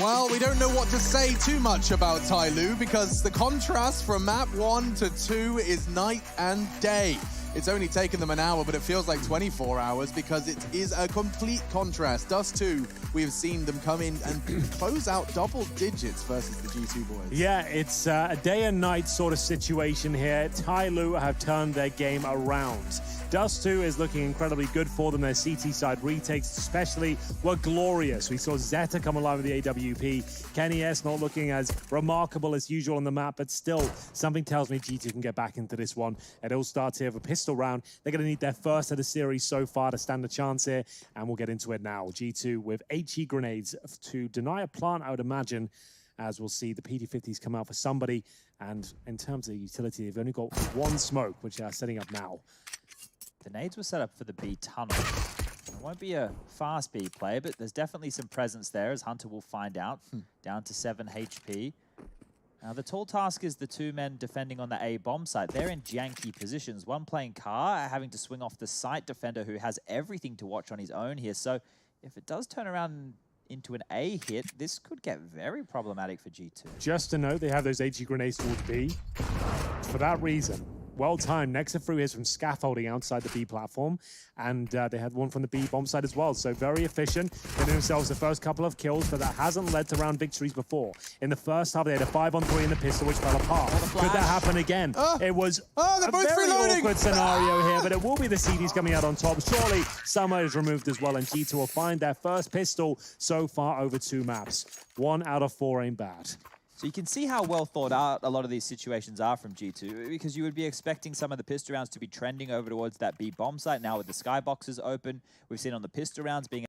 Well, we don't know what to say too much about Tyloo because the contrast from map 1 to 2 is night and day. It's only taken them an hour, but it feels like 24 hours because it is a complete contrast. Dust 2, we have seen them come in and close out double digits versus the G2 boys. Yeah, it's a day and night sort of situation here. Tyloo have turned their game around. Dust 2 is looking incredibly good for them. Their CT side retakes especially were glorious. We saw Zeta come alive with the AWP. Kenny S not looking as remarkable as usual on the map, but still, something tells me G2 can get back into this one. It all starts here with a pistol round. They're going to need their first of the series so far to stand a chance here, and we'll get into it now. G2 with HE grenades to deny a plant, I would imagine, as we'll see the PD-50s come out for somebody. And in terms of the utility, they've only got one smoke, which they are setting up now. The nades were set up for the B tunnel. It won't be a fast B play, but there's definitely some presence there, as Hunter will find out. Down to 7 HP. Now, the tall task is the two men defending on the A bomb site. They're in janky positions. One playing car, having to swing off the site defender who has everything to watch on his own here. So if it does turn around into an A hit, this could get very problematic for G2. Just to note, they have those HE grenades towards B. For that reason, well timed. Nexa threw his from scaffolding outside the B platform, and they had one from the B bomb side as well. So very efficient, getting themselves the first couple of kills, but that hasn't led to round victories before. In the first half, they had a 5-on-3 in the pistol, which fell apart. Could that happen again? It was a very awkward scenario here, but it will be the CDs coming out on top. Surely Summer is removed as well, and G2 will find their first pistol so far over 2 maps. 1 out of 4 ain't bad. So you can see how well thought out a lot of these situations are from G2, because you would be expecting some of the pistol rounds to be trending over towards that B bomb site. Now with the skyboxes open, we've seen on the pistol rounds being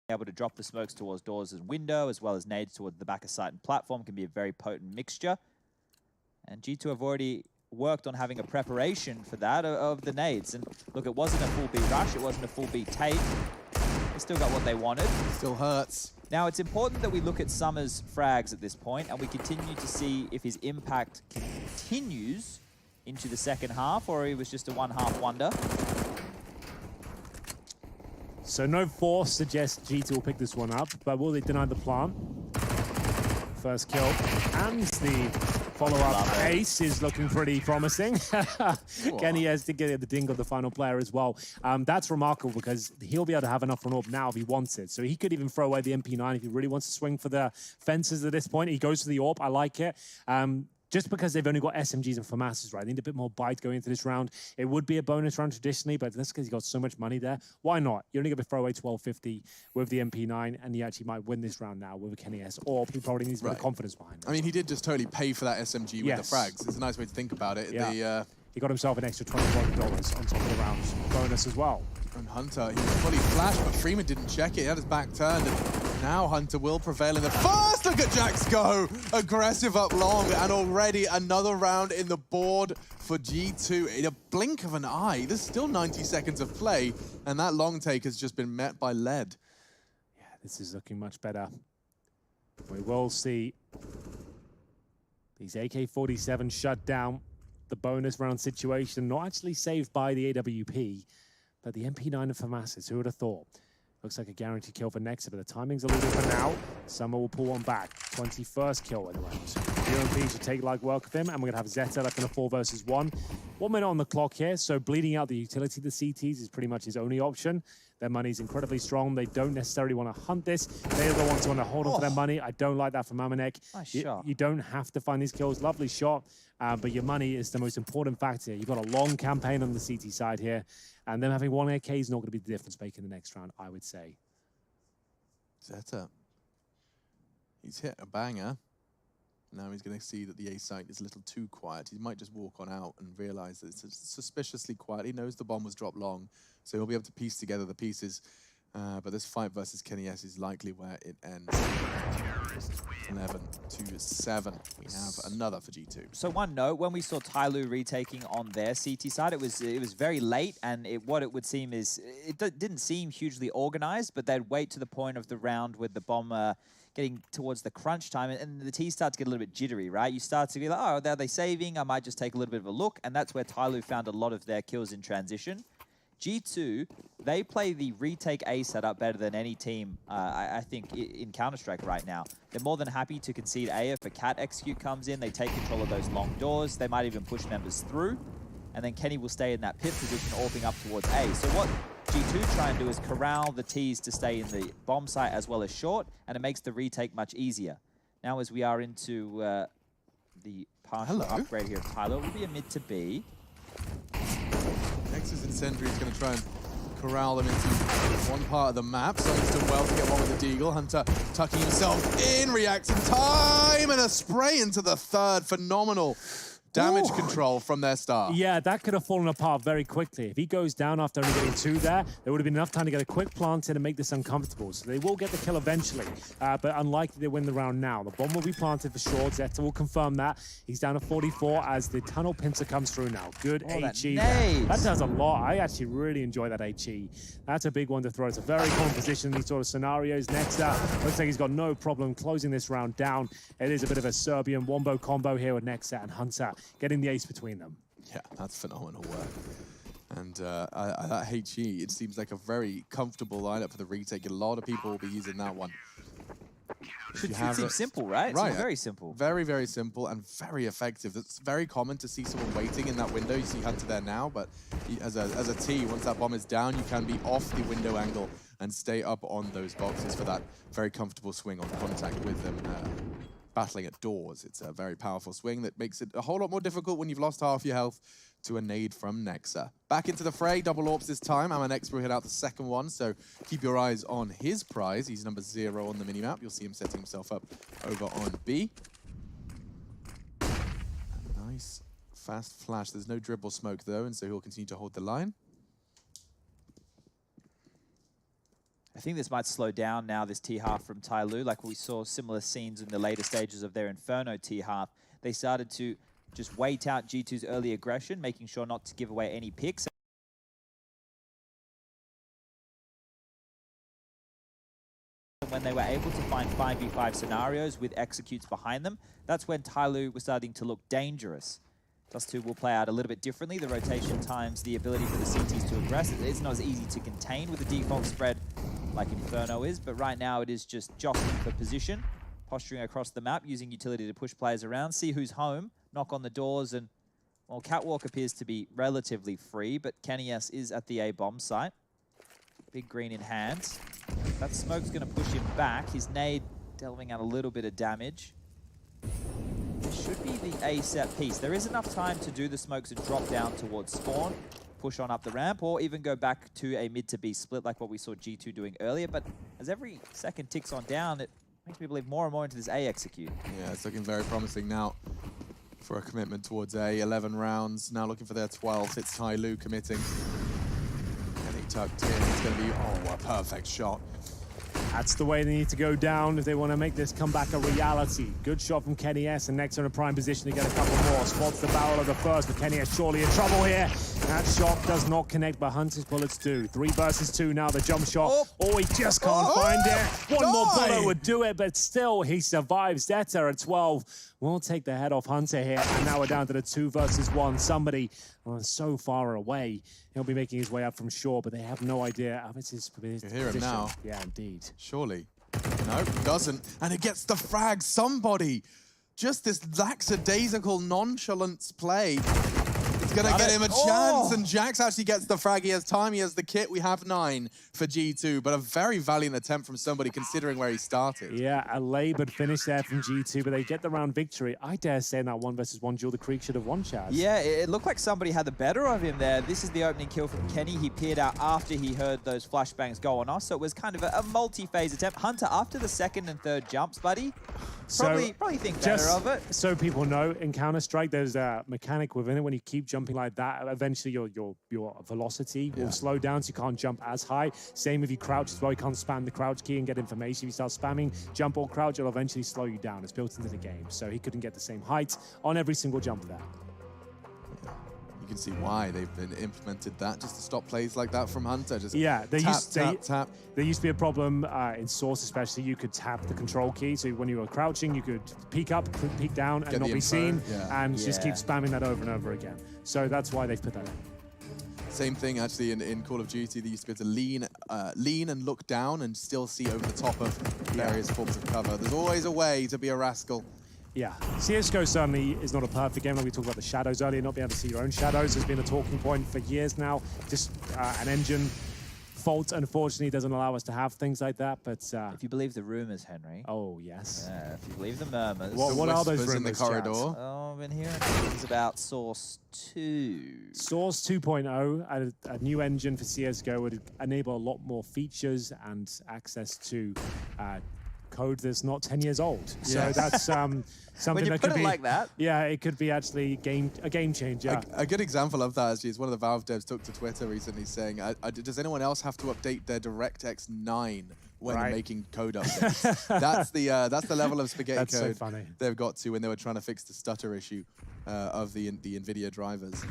able to drop the smokes towards doors and window, as well as nades towards the back of site and platform can be a very potent mixture. And G2 have already worked on having a preparation for that of the nades. And look, it wasn't a full B rush, it wasn't a full B tape. They still got what they wanted. Still hurts. Now, it's important that we look at Summer's frags at this point, and we continue to see if his impact continues into the second half, or he was just a one-half wonder. So no force suggests G2 will pick this one up, but will they deny the plant? First kill, and the follow-up ace is looking pretty promising. Kenny has to get the ding of the final player as well. That's remarkable because he'll be able to have enough run up now if he wants it. So he could even throw away the MP9 if he really wants to swing for the fences at this point. He goes for the AWP. I like it. Just because they've only got SMGs and FAMASs, right? They need a bit more bite going into this round. It would be a bonus round traditionally, but that's because he's got so much money there. Why not? You're only going to throw away 1250 with the MP9, and he actually might win this round now with a Kenny S. Or he probably needs a bit of confidence behind it. I mean, he did just totally pay for that SMG with the frags. It's a nice way to think about it. Yeah. He got himself an extra $21 on top of the rounds bonus as well. And Hunter, he was fully flashed, but Freeman didn't check it. He had his back turned, and now Hunter will prevail in the first. Look at Jax go! Aggressive up long, and already another round in the board for G2. In a blink of an eye, there's still 90 seconds of play, and that long take has just been met by lead. Yeah, this is looking much better. We will see these AK-47 shut down. The bonus round situation, not actually saved by the AWP, but the MP9 and FAMASs, who would have thought? Looks like a guaranteed kill for Nexa, but the timing's a little for now. Summer will pull one back. 21st kill in the round. UMP should take like work of him, and we're going to have Zeta left in a 4 versus 1. 1 minute on the clock here, so bleeding out the utility of the CTs is pretty much his only option. Their money's incredibly strong. They don't necessarily want to hunt this. They're the ones who want to hold on to their money. I don't like that from Amanek. Nice shot. You don't have to find these kills. Lovely shot, but your money is the most important factor. You've got a long campaign on the CT side here, and them having 1 AK is not going to be the difference making the next round, I would say. Zeta. He's hit a banger. Now he's going to see that the A site is a little too quiet. He might just walk on out and realize that it's suspiciously quiet. He knows the bomb was dropped long, so he'll be able to piece together the pieces. But this fight versus Kenny S is likely where it ends. 11-7. We have another for G2. So one note, when we saw Tyloo retaking on their CT side, it was very late, and what it would seem is, it didn't seem hugely organized, but they'd wait to the point of the round with the bomb getting towards the crunch time, and the T starts to get a little bit jittery, right? You start to be like, oh, are they saving? I might just take a little bit of a look, and that's where Tyloo found a lot of their kills in transition. G2, they play the retake A setup better than any team, I think, in Counter-Strike right now. They're more than happy to concede A if a cat execute comes in. They take control of those long doors. They might even push members through. And then Kenny will stay in that pit position, orping up towards A. So what G2 try and do is corral the Ts to stay in the bomb site as well as short, and it makes the retake much easier. Now as we are into the partial upgrade here of Tyloo, it will be a mid to B. Nexus Incendiary is going to try and corral them into one part of the map. So he's done well to get one with the Deagle. Hunter tucking himself in, reacts in time, and a spray into the third. Phenomenal damage control from their start. Yeah, that could have fallen apart very quickly. If he goes down after only getting 2 there would have been enough time to get a quick plant in and make this uncomfortable. So they will get the kill eventually, but unlikely to win the round now. The bomb will be planted for sure. Zeta will confirm that. He's down to 44 as the tunnel pincer comes through now. Good HE there. That does a lot. I actually really enjoy that HE. That's a big one to throw. It's a very common position in these sort of scenarios. Next up, looks like he's got no problem closing this round down. It is a bit of a Serbian wombo combo here with Nexa and Hunter, getting the ace between them. Yeah, that's phenomenal work. And that HE, it seems like a very comfortable lineup for the retake. A lot of people will be using that one. It seems simple, right? It seems very simple. Very, very simple and very effective. It's very common to see someone waiting in that window. You see Hunter there now, but as a T, once that bomb is down, you can be off the window angle and stay up on those boxes for that very comfortable swing on contact with them. Battling at doors. It's a very powerful swing that makes it a whole lot more difficult when you've lost half your health to a nade from Nexa. Back into the fray, double AWPs this time. Amanex will hit out the second one, so keep your eyes on his prize. He's number 0 on the minimap. You'll see him setting himself up over on B. A nice fast flash. There's no dribble smoke though, and so he'll continue to hold the line. I think this might slow down now, this T-half from Tyloo. Like we saw similar scenes in the later stages of their Inferno T-half. They started to just wait out G2's early aggression, making sure not to give away any picks. When they were able to find 5v5 scenarios with executes behind them, that's when Tyloo was starting to look dangerous. Dust 2 will play out a little bit differently. The rotation times the ability for the CTs to aggress. It's not as easy to contain with the default spread like Inferno is, but right now it is just jostling for position, posturing across the map, using utility to push players around, see who's home, knock on the doors, and, well, Catwalk appears to be relatively free, but Kenny S is at the A bomb site. Big green in hand. That smoke's going to push him back. His nade delving out a little bit of damage. It should be the A set piece. There is enough time to do the smokes and drop down towards spawn, push on up the ramp, or even go back to a mid to B split like what we saw G2 doing earlier. But as every second ticks on down, it makes me believe more and more into this A execute. Yeah, it's looking very promising now for a commitment towards A. 11 rounds, now looking for their 12th. It's Tyloo committing. Getting tucked in. It's going to be, a perfect shot. That's the way they need to go down if they want to make this comeback a reality. Good shot from Kenny S, and next in a prime position to get a couple more. Spots the barrel of the first, but Kenny S surely in trouble here. That shot does not connect, but Hunter's bullets do. 3 versus 2 now, the jump shot. He just can't find it. One more bullet would do it, but still he survives. Zeta at 12 will take the head off Hunter here, and now we're down to the 2 versus 1. Somebody so far away. He'll be making his way up from shore, but they have no idea of his position. You hear him now. Yeah, indeed. Surely. No, doesn't. And it gets the frag. Somebody. Just this lackadaisical nonchalance play. It's going to get him a chance, and Jax actually gets the frag. He has time, he has the kit. We have 9 for G2, but a very valiant attempt from somebody considering where he started. Yeah, a labored finish there from G2, but they get the round victory. I dare say in that 1 versus 1 duel, the Creek should have won, Chaz. Yeah, it looked like somebody had the better of him there. This is the opening kill from Kenny. He peered out after he heard those flashbangs go on off, so it was kind of a multi-phase attempt. Hunter, after the second and third jumps, buddy, probably think better of it. So people know, in Counter-Strike, there's a mechanic within it. When you keep jumping like that, eventually your velocity will slow down, so you can't jump as high. Same if you crouch as well. You can't spam the crouch key and get information. If you start spamming jump or crouch, it'll eventually slow you down. It's built into the game. So he couldn't get the same height on every single jump there. You can see why they've been implemented that, just to stop plays like that from Hunter. Just tap. There used to be a problem in Source especially. You could tap the control key, so when you were crouching, you could peek up, peek down, and not be seen, and just keep spamming that over and over again. So that's why they've put that in. Same thing actually in Call of Duty. They used to be able to lean and look down and still see over the top of various forms of cover. There's always a way to be a rascal. Yeah, CSGO certainly is not a perfect game. Like we talked about the shadows earlier, not being able to see your own shadows has been a talking point for years now. Just an engine fault, unfortunately, doesn't allow us to have things like that. But if you believe the rumors, Henry. Oh, yes. Yeah, if you believe the murmurs. What are those rumors in the corridor? Oh, I've been hearing things about Source 2. Source 2.0, a new engine for CSGO, would enable a lot more features and access to code that's not 10 years old. Yeah. So that's something When you that put could it be like that. Yeah, it could be actually a game changer. A good example of that actually is one of the Valve devs took to Twitter recently saying, does anyone else have to update their DirectX 9 when they're making code updates? that's the level of spaghetti That's code so funny. they've got to when they were trying to fix the stutter issue of the NVIDIA drivers.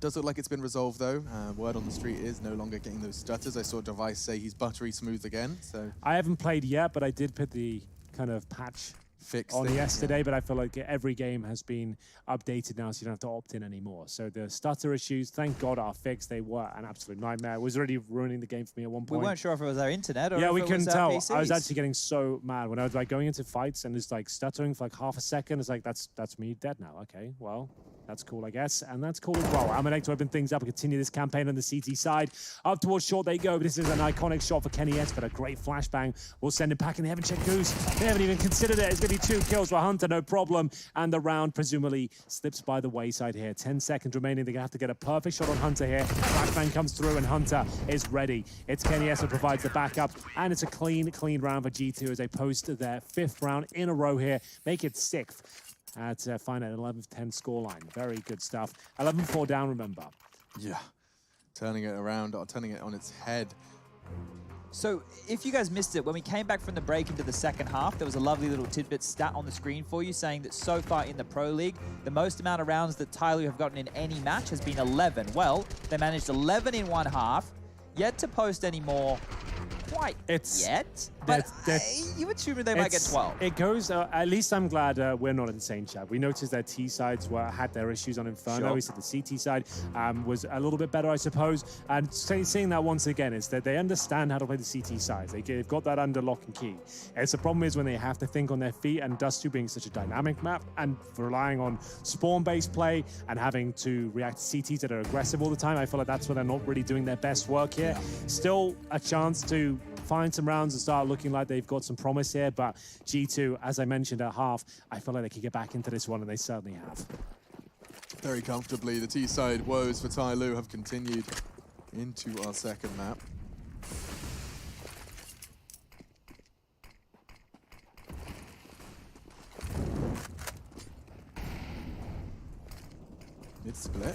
Does look like it's been resolved though. Word on the street is no longer getting those stutters. I saw Device say he's buttery smooth again. So I haven't played yet, but I did put the kind of patch fix on thing, yesterday, yeah. but I feel like every game has been updated now, so you don't have to opt in anymore. So the stutter issues, thank God, are fixed. They were an absolute nightmare. It was already ruining the game for me at one point. We weren't sure if it was our internet or yeah, if we it couldn't was our tell. PCs. I was actually getting so mad when I was like going into fights and it's like stuttering for like half a second. It's like, that's me dead now. Okay, well, that's cool, I guess. And that's cool as well. Amanek to open things up and continue this campaign on the CT side. Up towards short they go, but this is an iconic shot for Kenny S, but a great flashbang will send him packing. They haven't checked Goose. They haven't even considered it. It's going to be 2 kills for Hunter, no problem. And the round presumably slips by the wayside here. 10 seconds remaining. They're going to have to get a perfect shot on Hunter here. Flashbang comes through and Hunter is ready. It's Kenny S who provides the backup. And it's a clean round for G2 as they post their 5th round in a row here. Make it 6th. To find an 11-10 scoreline. Very good stuff. 11-4 down, remember. Yeah, turning it around or turning it on its head. So if you guys missed it, when we came back from the break into the second half, there was a lovely little tidbit stat on the screen for you saying that so far in the Pro League, the most amount of rounds that Tyloo have gotten in any match has been 11. Well, they managed 11 in one half, yet to post any more quite yet, but you assume they might get 12. It goes, at least I'm glad we're not insane, Chad. We noticed their T sides had their issues on Inferno. Sure. We said the CT side was a little bit better, I suppose. And seeing that once again is that they understand how to play the CT sides. They've got that under lock and key. And the problem is when they have to think on their feet, and Dust 2 being such a dynamic map and relying on spawn-based play and having to react to CTs that are aggressive all the time, I feel like that's where they're not really doing their best work here. Yeah. Still a chance to find some rounds and start looking like they've got some promise here, but G2, as I mentioned at half, I feel like they could get back into this one, and they certainly have. Very comfortably, the T-side woes for Tyloo have continued into our second map. Mid-split.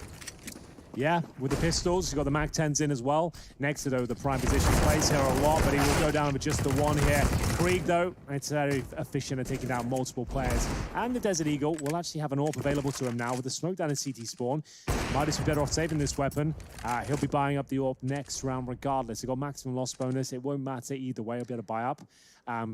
Yeah, with the pistols, you've got the MAC-10s in as well. Next to the prime position plays here a lot, but he will go down with just the one here. Krieg, though, it's very efficient at taking down multiple players. And the Desert Eagle will actually have an AWP available to him now with the smoke down in CT spawn. Might just be better off saving this weapon. He'll be buying up the AWP next round regardless. He's got maximum loss bonus. It won't matter either way. He'll be able to buy up.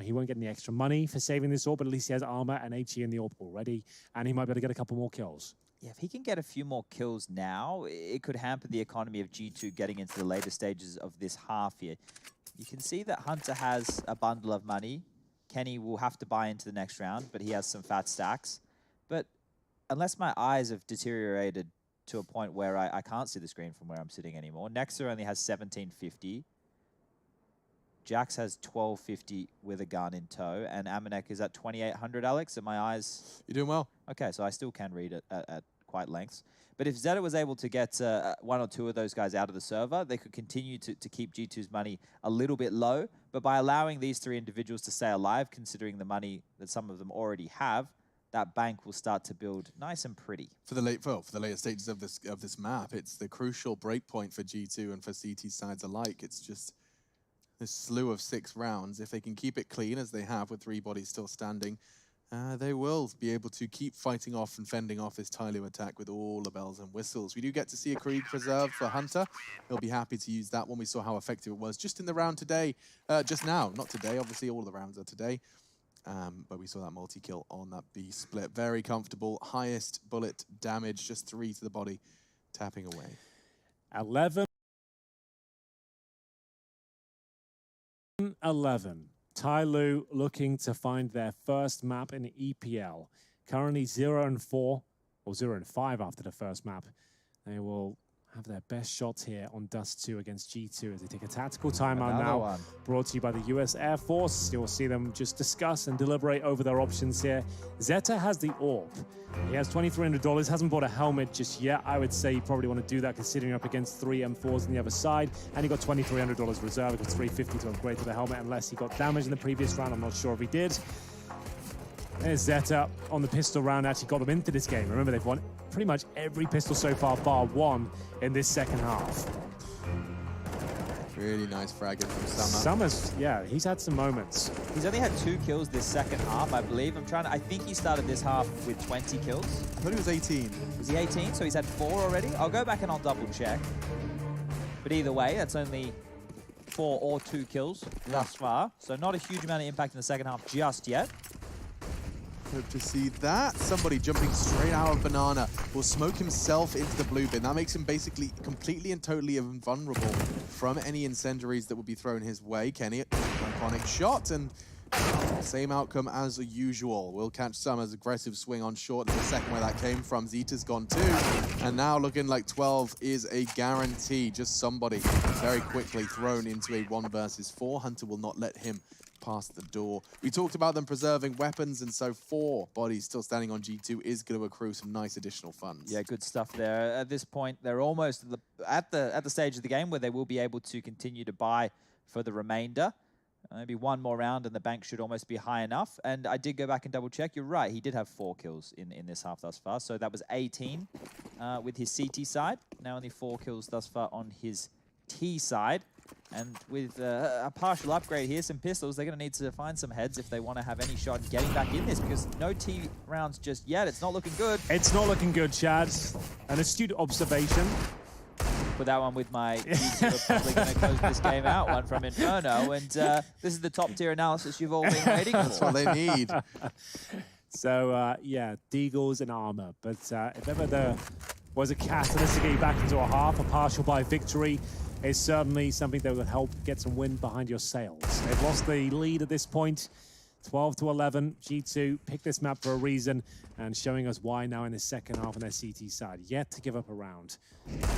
He won't get any extra money for saving this AWP, but at least he has armor and HE in the AWP already. And he might be able to get a couple more kills. Yeah, if he can get a few more kills now, it could hamper the economy of G2 getting into the later stages of this half here. You can see that Hunter has a bundle of money. Kenny will have to buy into the next round, but he has some fat stacks. But unless my eyes have deteriorated to a point where I can't see the screen from where I'm sitting anymore, Nexa only has 1750. Jax has 1250 with a gun in tow, and Amanek is at 2800, Alex. Are my eyes... You're doing well. Okay, so I still can read it at quite lengths. But if Zeta was able to get 1 or 2 of those guys out of the server, they could continue to keep G2's money a little bit low. But by allowing these 3 individuals to stay alive, considering the money that some of them already have, that bank will start to build nice and pretty. For the later stages of this map, it's the crucial breakpoint for G2 and for CT sides alike. It's just this slew of 6 rounds. If they can keep it clean as they have with 3 bodies still standing, they will be able to keep fighting off and fending off this Tyloo attack with all the bells and whistles. We do get to see a Krieg preserved for Hunter. He'll be happy to use that one. We saw how effective it was just in the round today, just now, not today. Obviously, all the rounds are today. But we saw that multi-kill on that B split. Very comfortable, highest bullet damage, just 3 to the body, tapping away. 11. Tyloo looking to find their first map in the EPL. Currently 0-4, or 0-5 after the first map. They will have their best shot here on Dust 2 against G2 as they take a tactical timeout now. Brought to you by the US Air Force. You'll see them just discuss and deliberate over their options here. Zeta has the AWP. He has $2,300, hasn't bought a helmet just yet. I would say you probably want to do that considering up against 3 M4s on the other side. And he got $2,300 reserve. He got $350 to upgrade to the helmet unless he got damaged in the previous round. I'm not sure if he did. There's Zeta on the pistol round, actually got them into this game. Remember, they've won pretty much every pistol so far, bar one in this second half. Really nice fragging from Summer. Summer's, yeah, he's had some moments. He's only had 2 kills this second half, I believe. I think he started this half with 20 kills. I thought he was 18. Was he 18? So he's had 4 already? I'll go back and I'll double check. But either way, that's only 4 or 2 kills thus far. So not a huge amount of impact in the second half just yet. Hope to see that. Somebody jumping straight out of Banana will smoke himself into the blue bin. That makes him basically completely and totally invulnerable from any incendiaries that will be thrown his way. Kenny, iconic shot, and same outcome as usual. We'll catch Summer's aggressive swing on short in the second where that came from. Zeta's gone too, and now looking like 12 is a guarantee. Just somebody very quickly thrown into a 1 versus 4. Hunter will not let him past the door. We talked about them preserving weapons, and so 4 bodies still standing on G2 is going to accrue some nice additional funds. Yeah, good stuff there. At this point, they're almost at the stage of the game where they will be able to continue to buy for the remainder. Maybe 1 more round and the bank should almost be high enough. And I did go back and double check. You're right, he did have 4 kills in this half thus far. So that was 18 with his CT side. Now only 4 kills thus far on his T side. And with a partial upgrade here, some pistols, they're going to need to find some heads if they want to have any shot in getting back in this, because no T rounds just yet. It's not looking good. It's not looking good, Chad. An astute observation. Put that one with my we're probably going to close this game out, one from Inferno. And this is the top tier analysis you've all been waiting for. That's what they need. So, yeah, Deagles and armor. But if ever there was a catalyst to get you back into a half, a partial by victory is certainly something that would help get some wind behind your sails. They've lost the lead at this point, 12-11. G2 picked this map for a reason and showing us why now in the second half on their CT side. Yet to give up a round.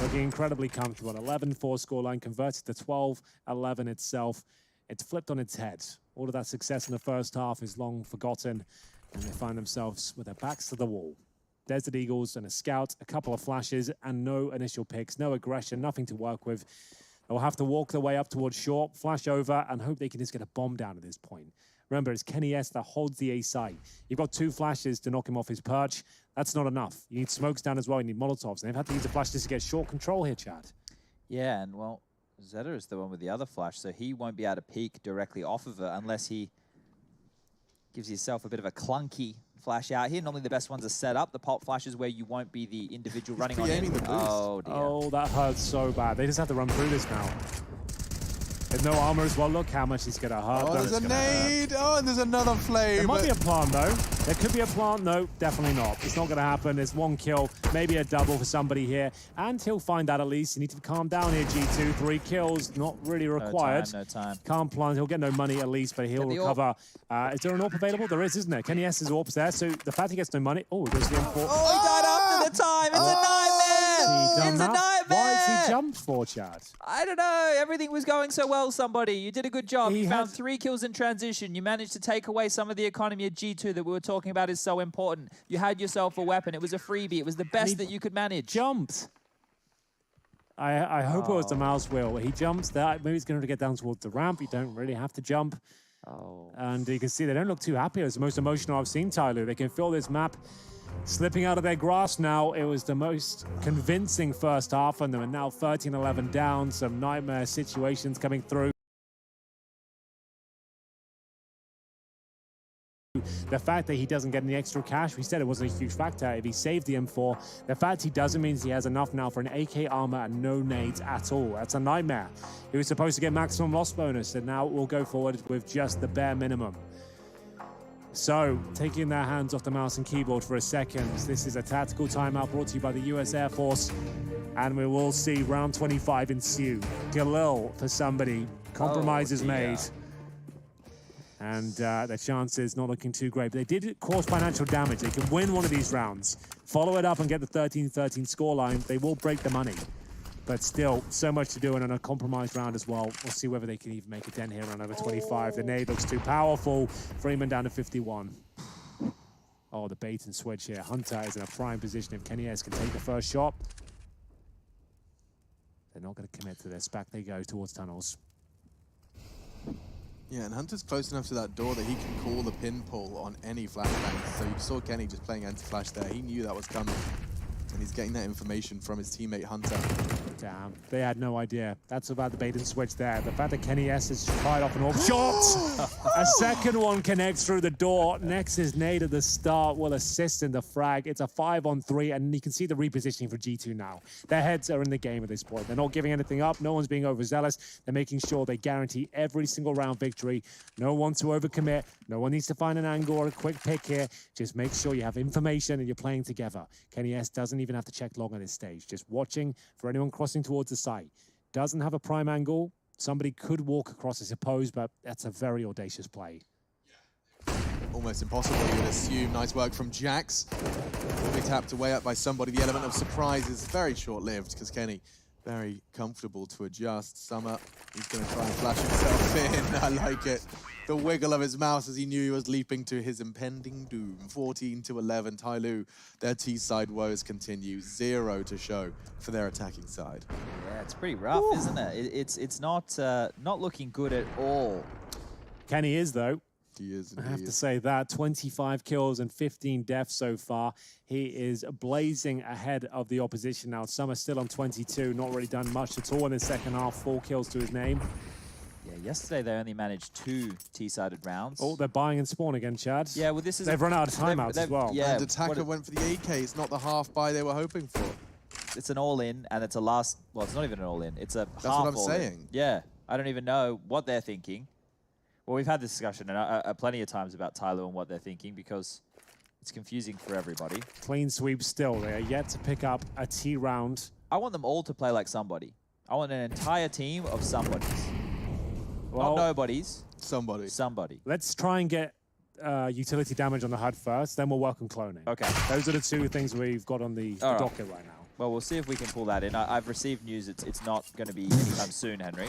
Looking incredibly comfortable. 11-4 scoreline converted to 12-11 itself. It's flipped on its head. All of that success in the first half is long forgotten, and they find themselves with their backs to the wall. Desert Eagles and a scout, a couple of flashes, and no initial picks, no aggression, nothing to work with. They'll have to walk their way up towards short, flash over, and hope they can just get a bomb down at this point. Remember, it's Kenny S that holds the A site. You've got 2 flashes to knock him off his perch. That's not enough. You need smokes down as well. You need Molotovs. And they've had to use the flash just to get short control here, Chad. Yeah, and well, Zeta is the one with the other flash, so he won't be able to peek directly off of it unless he gives himself a bit of a clunky flash out here. Normally the best ones are set up. The pop flashes where you won't be the individual running on him. Oh, dear. Oh, that hurts so bad. They just have to run through this now. There's no armor as well. Look how much he's going to hurt. Oh, there's a nade. Oh, and there's another flame. There might be a plant, though. There could be a plant. No, definitely not. It's not going to happen. There's 1 kill, maybe a double for somebody here. And he'll find that at least. You need to calm down here, G2. 3 kills, not really required. No time. Can't plant. He'll get no money at least, but he'll recover. Is there an AWP available? There is, isn't there? Kenny S's AWP's there. So the fact he gets no money. Oh, he goes to the M4. Oh, he died after the time. It's a nightmare. It's a nightmare. Why has he jumped for, Chad? I don't know. Everything was going so well, somebody. You did a good job. You found 3 kills in transition. You managed to take away some of the economy of G2 that we were talking about is so important. You had yourself a weapon. It was a freebie. It was the best that you could manage. Jumped. I hope it was the mouse wheel. He jumps there. Maybe he's going to get down towards the ramp. You don't really have to jump. And you can see they don't look too happy. It's the most emotional I've seen Tyloo. They can feel this map slipping out of their grasp now. It was the most convincing first half, and they are now 13-11 down. Some nightmare situations coming through. The fact that he doesn't get any extra cash, we said it wasn't a huge factor. If he saved the M4, the fact he doesn't means he has enough now for an AK armor and no nades at all. That's a nightmare. He was supposed to get maximum loss bonus, and now we'll go forward with just the bare minimum. So, taking their hands off the mouse and keyboard for a second, this is a tactical timeout brought to you by the US Air Force, and we will see round 25 ensue. Khalil for somebody, compromise is made, and their chances not looking too great. But they did cause financial damage. They can win one of these rounds, follow it up and get the 13-13 scoreline. They will break the money. But still, so much to do and on a compromised round as well. We'll see whether they can even make a dent here on number 25. The nade looks too powerful. Freeman down to 51. Oh, the bait and switch here. Hunter is in a prime position. If Kenny S can take the first shot, they're not going to commit to this. Back they go towards tunnels. Yeah, and Hunter's close enough to that door that he can call the pin pull on any flashbang. So you saw Kenny just playing anti-flash there. He knew that was coming. And he's getting that information from his teammate Hunter. Damn, they had no idea. That's about the bait and switch there. The fact that Kenny S has fired off an orb shot. A second one connects through the door. Nex's nade at the start will assist in the frag. It's a 5-on-3, and you can see the repositioning for G2 now. Their heads are in the game at this point. They're not giving anything up. No one's being overzealous. They're making sure they guarantee every single round victory. No one to overcommit. No one needs to find an angle or a quick pick here. Just make sure you have information and you're playing together. Kenny S doesn't even have to check log on this stage. Just watching for anyone crossing towards the site. Doesn't have a prime angle. Somebody could walk across, I suppose, but that's a very audacious play. Almost impossible, you would assume. Nice work from Jax. Be tapped away up by somebody. The element of surprise is very short-lived because Kenny very comfortable to adjust. Summer, he's going to try and flash himself in. I like it. The wiggle of his mouse as he knew he was leaping to his impending doom. 14-11, Tyloo. Their T-side woes continue. 0 to show for their attacking side. Yeah, it's pretty rough, isn't it? It's not looking good at all. Kenny is, though. He is. I have to say that 25 kills and 15 deaths so far. He is blazing ahead of the opposition now. Summer still on 22, not really done much at all in the second half. 4 kills to his name. Yeah, yesterday they only managed 2 T-sided rounds. Oh, they're buying and spawn again, Chad. Yeah, well, this is... They've run out of timeouts as well. Yeah, and Attacker went for the AK. It's not the half buy they were hoping for. It's an all-in, and it's a last... Well, it's not even an all-in. It's a half That's what I'm all-in. saying. Yeah, I don't even know what they're thinking. Well, we've had this discussion plenty of times about Tyloo and what they're thinking because it's confusing for everybody. Clean sweep still. They are yet to pick up a T round. I want them all to play like somebody. I want an entire team of somebodies. Well, not nobodies. Somebody. Somebody. Let's try and get utility damage on the HUD first, then we'll work on cloning. Okay. Those are the 2 things we've got on the docket right now. Well, we'll see if we can pull that in. I've received news it's not going to be anytime soon, Henry.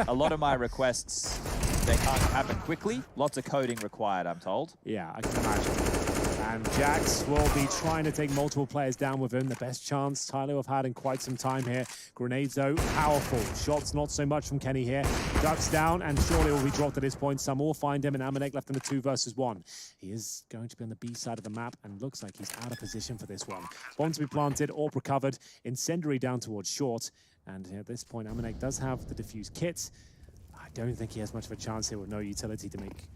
A lot of my requests, they can't happen quickly. Lots of coding required, I'm told. Yeah, I can imagine. And Jax will be trying to take multiple players down with him. The best chance Tyloo have had in quite some time here. Grenades, though, powerful. Shots, not so much from Kenny here. Ducks down, and surely will be dropped at this point. Some will find him, and Amanek left in the 2 versus 1. He is going to be on the B side of the map, and looks like he's out of position for this one. Bomb to be planted, orb recovered. Incendiary down towards short. And at this point, Amanek does have the defuse kit. I don't think he has much of a chance here with no utility to make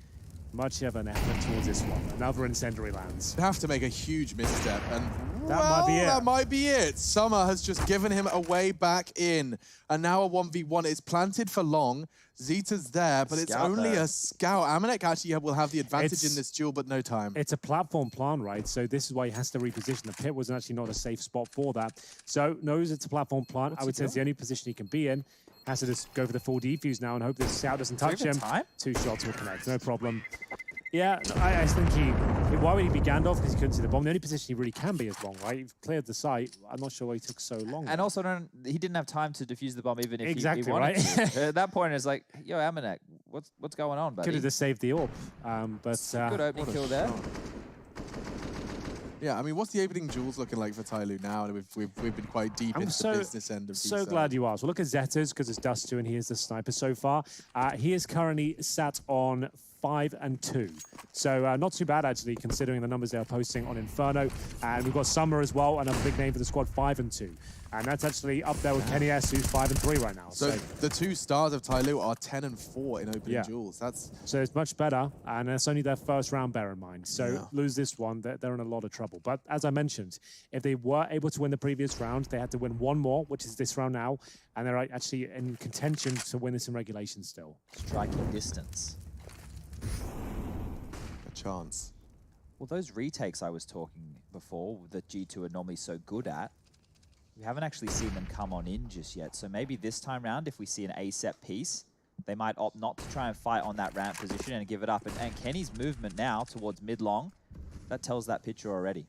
much of an effort towards this one. Another incendiary lands. They have to make a huge misstep, and That might be it. That might be it. Summer has just given him a way back in, and now a 1v1. It's planted for long. Zeta's there, but it's only a scout. Amanek actually will have the advantage in this duel, but no time. It's a platform plan, right? So this is why he has to reposition. The pit was actually not a safe spot for that. So knows it's a platform plan. I would say it's the only position he can be in. Has to just go for the full defuse now and hope this scout doesn't touch him. 2 shots will connect, no problem. Yeah, I think why would he be Gandalf? Because he couldn't see the bomb. The only position he really can be is long, right? You've cleared the site. I'm not sure why he took so long. And also, he didn't have time to defuse the bomb even if he wanted right? to. At that point, it's like, yo, Amanek, what's going on, buddy? Could have just saved the orb. But good opening kill there. Yeah, I mean, what's the opening duels looking like for Tyloo now? We've been quite deep into the business end of these. So glad you asked. Well, look at Zetas, because it's Dust2 and he is the sniper so far. He is currently sat on 5-2. So not too bad, actually, considering the numbers they are posting on Inferno. And we've got Summer as well, another big name for the squad, 5-2. And that's actually up there with Kenny S, who's 5-3 right now. So the 2 stars of Tyloo are 10-4 in opening duels. So it's much better, and it's only their first round, bear in mind. So lose this one, they're in a lot of trouble. But as I mentioned, if they were able to win the previous round, they had to win 1 more, which is this round now, and they're actually in contention to win this in regulation still. Striking distance. chance. Well, those retakes I was talking before that G2 are normally so good at, we haven't actually seen them come on in just yet. So maybe this time round, if we see an A-set piece, they might opt not to try and fight on that ramp position and give it up. And Kenny's movement now towards mid-long, that tells that picture already.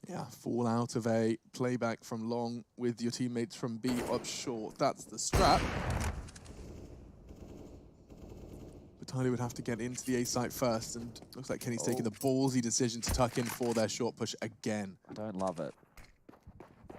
Yeah, fall out of a playback from long with your teammates from B up short. That's the strat. But Tyloo would have to get into the A site first, and looks like Kenny's taking the ballsy decision to tuck in for their short push again. I don't love it.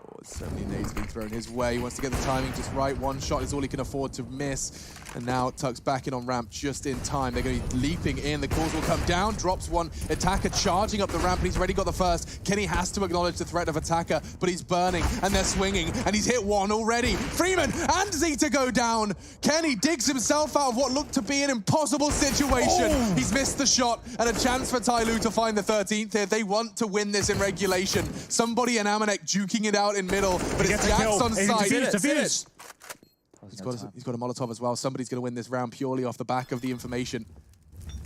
Oh, so many nades being thrown his way. He wants to get the timing just right. One shot is all he can afford to miss. And now Tuck's back in on ramp just in time. They're going to be leaping in. The calls will come down. Drops one attacker charging up the ramp, and he's already got the first. Kenny has to acknowledge the threat of attacker, but he's burning, and they're swinging, and he's hit one already. Freeman and Zeta go down. Kenny digs himself out of what looked to be an impossible situation. Oh. He's missed the shot, and a chance for Tyloo to find the 13th here. They want to win this in regulation. Somebody in Amanek juking it out in middle, but it's Jax on site. Defuse. He's got a Molotov as well. Somebody's going to win this round purely off the back of the information.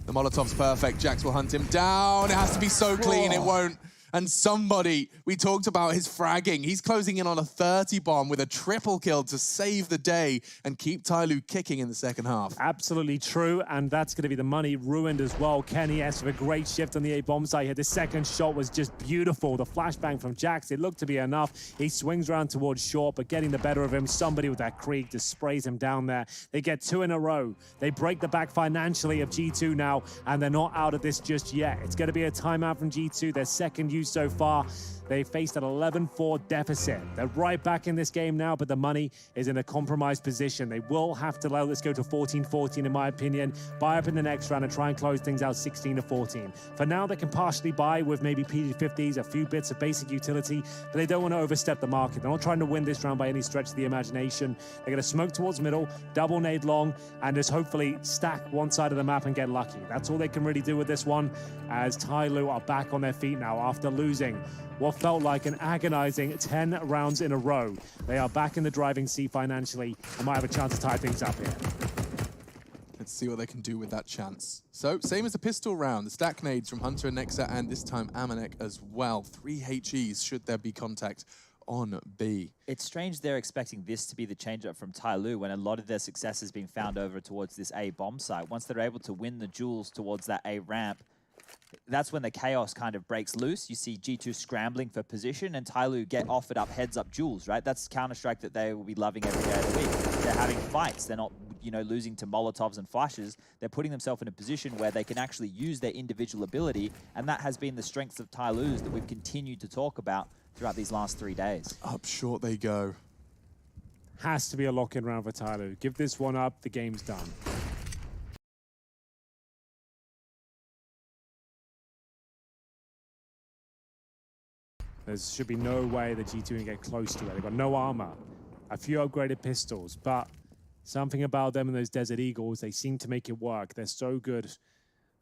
The Molotov's perfect. Jax will hunt him down. It has to be so clean. It won't. And somebody, we talked about his fragging. He's closing in on a 30 bomb with a triple kill to save the day and keep Tyloo kicking in the second half. Absolutely true, and that's going to be the money ruined as well. Kenny S with a great shift on the A bomb site here. The second shot was just beautiful. The flashbang from Jax, it looked to be enough. He swings around towards short, but getting the better of him. Somebody with that Krieg just sprays him down there. They get 2 in a row. They break the back financially of G2 now, and they're not out of this just yet. It's going to be a timeout from G2, their second use so far. They faced an 11-4 deficit. They're right back in this game now, but the money is in a compromised position. They will have to let this go to 14-14, in my opinion. Buy up in the next round and try and close things out 16-14. For now, they can partially buy with maybe PD50s, a few bits of basic utility, but they don't want to overstep the market. They're not trying to win this round by any stretch of the imagination. They're going to smoke towards middle, double nade long, and just hopefully stack one side of the map and get lucky. That's all they can really do with this one, as Tyloo are back on their feet now after losing what felt like an agonizing 10 rounds in a row. They are back in the driving seat financially and might have a chance to tie things up here. Let's see what they can do with that chance. So, same as the pistol round, the stack nades from Hunter and Nexa, and this time Amanek as well. 3 HEs should there be contact on B. It's strange they're expecting this to be the change-up from Tyloo when a lot of their success has been found over towards this A bomb site. Once they're able to win the duels towards that A ramp, that's when the chaos kind of breaks loose. You see G2 scrambling for position, and Tyloo get offered up heads-up duels, right? That's Counter-Strike that they will be loving every day of the week. They're having fights. They're not, you know, losing to Molotovs and flashes. They're putting themselves in a position where they can actually use their individual ability, and that has been the strengths of Tyloo's that we've continued to talk about throughout these last 3 days. Up short they go. Has to be a lock-in round for Tyloo. Give this one up, the game's done. There should be no way that G2 can get close to it. They've got no armor, a few upgraded pistols, but something about them and those Desert Eagles, they seem to make it work. They're so good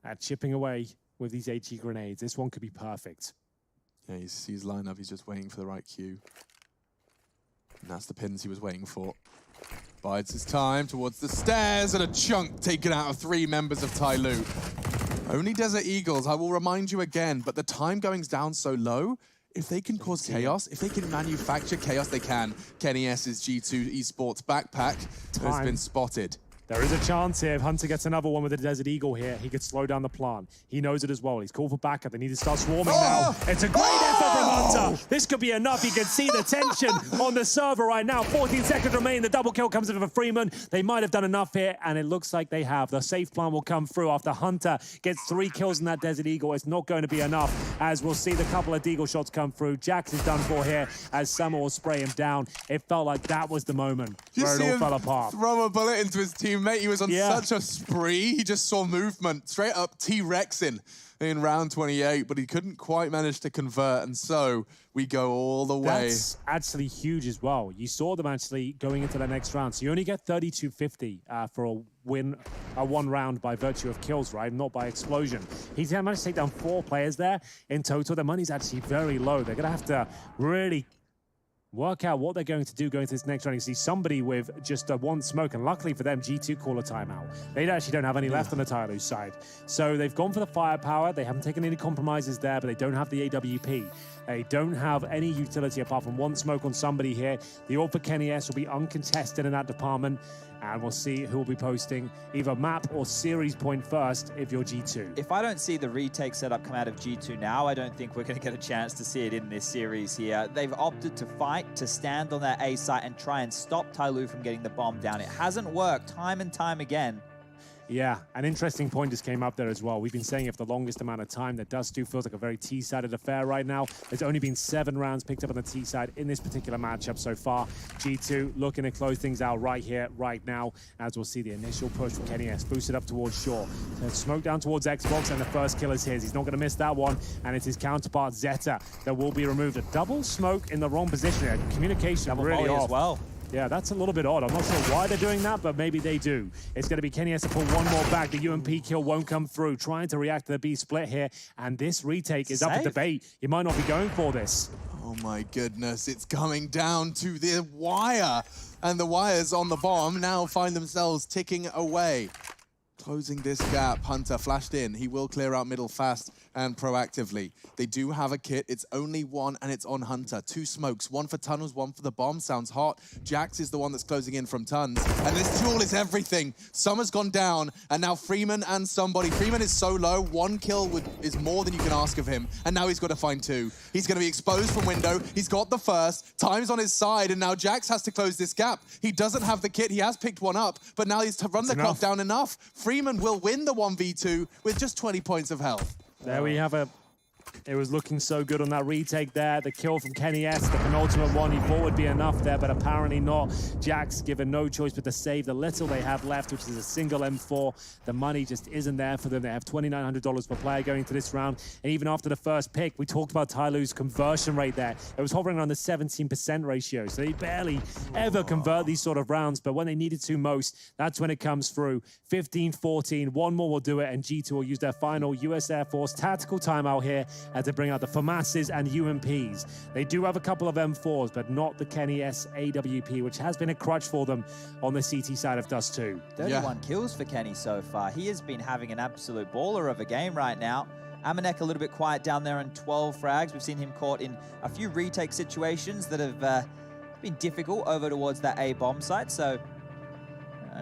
at chipping away with these HE grenades. This one could be perfect. Yeah, you see his lineup, he's just waiting for the right cue. And that's the pins he was waiting for. Bides his time towards the stairs, and a chunk taken out of 3 members of Tyloo. Only Desert Eagles, I will remind you again, but the time going down so low, if they can cause chaos, if they can manufacture chaos, they can. Kenny S's G2 Esports backpack has been spotted. There is a chance here. If Hunter gets another one with the Desert Eagle here, he could slow down the plant. He knows it as well. He's called for backup. They need to start swarming now. It's a great effort from Hunter. This could be enough. You can see the tension on the server right now. 14 seconds remain. The double kill comes in for Freeman. They might have done enough here, and it looks like they have. The safe plan will come through after Hunter gets 3 kills in that Desert Eagle. It's not going to be enough, as we'll see the couple of Deagle shots come through. Jax is done for here, as Summer will spray him down. It felt like that was the moment where it all fell apart. Throw a bullet into his teammate. He was on such a spree. He just saw movement straight up T-Rexing in round 28, but he couldn't quite manage to convert, and so we go all the way. That's actually huge as well. You saw them actually going into the next round, so you only get 3250 for a win, one round by virtue of kills, right? Not by explosion. He's managed to take down 4 players there in total. The money's actually very low. They're gonna have to really work out what they're going to do going to this next round. You see somebody with just one smoke, and luckily for them, G2 call a timeout. They actually don't have any left on the Tyloo side. So they've gone for the firepower. They haven't taken any compromises there, but they don't have the AWP. They don't have any utility apart from one smoke on somebody here. The ult for Kenny S will be uncontested in that department, and we'll see who will be posting either map or series point first if you're G2. If I don't see the retake setup come out of G2 now, I don't think we're going to get a chance to see it in this series here. They've opted to fight, to stand on their A site and try and stop Tyloo from getting the bomb down. It hasn't worked time and time again. Yeah, an interesting point just came up there as well. We've been saying it for the longest amount of time that Dust 2 feels like a very T-sided affair right now. There's only been 7 rounds picked up on the T side in this particular matchup so far. G2 looking to close things out right here, right now, as we'll see the initial push from Kenny S. Boosted up towards Shaw. Smoke down towards Xbox, and the first kill is his. He's not going to miss that one, and it's his counterpart, Zeta, that will be removed. A double smoke in the wrong position here. Communication Double really volley off. as well. Yeah, that's a little bit odd. I'm not sure why they're doing that, but maybe they do. It's going to be Kenny S to pull one more back. The UMP kill won't come through. Trying to react to the B split here, and this retake is up for debate. He might not be going for this. Oh my goodness, it's coming down to the wire. And the wires on the bomb now find themselves ticking away. Closing this gap, Hunter flashed in. He will clear out middle fast and proactively. They do have a kit. It's only one, and it's on Hunter. 2 smokes, one for tunnels, one for the bomb. Sounds hot. Jax is the one that's closing in from tons. And this duel is everything. Summer's gone down, and now Freeman and somebody. Freeman is so low, 1 kill is more than you can ask of him. And now he's got to find 2. He's going to be exposed from window. He's got the first. Time's on his side, and now Jax has to close this gap. He doesn't have the kit. He has picked one up, but now he's to run the clock down enough. Freeman will win the 1v2 with just 20 points of health. There we have it. It was looking so good on that retake there. The kill from Kenny S, the penultimate one, he thought would be enough there, but apparently not. Jax given no choice but to save the little they have left, which is a single M4. The money just isn't there for them. They have $2,900 per player going into this round. And even after the first pick, we talked about Tyloo's conversion rate there. It was hovering around the 17% ratio, so they barely ever convert these sort of rounds, but when they needed to most, that's when it comes through. 15-14, one more will do it, and G2 will use their final US Air Force tactical timeout here to bring out the FAMASs and UMPs. They do have a couple of M4s, but not the Kenny S AWP, which has been a crutch for them on the CT side of Dust 2. 31 kills for Kenny so far. He has been having an absolute baller of a game right now. Amanek a little bit quiet down there on 12 frags. We've seen him caught in a few retake situations that have been difficult over towards that A bomb site, so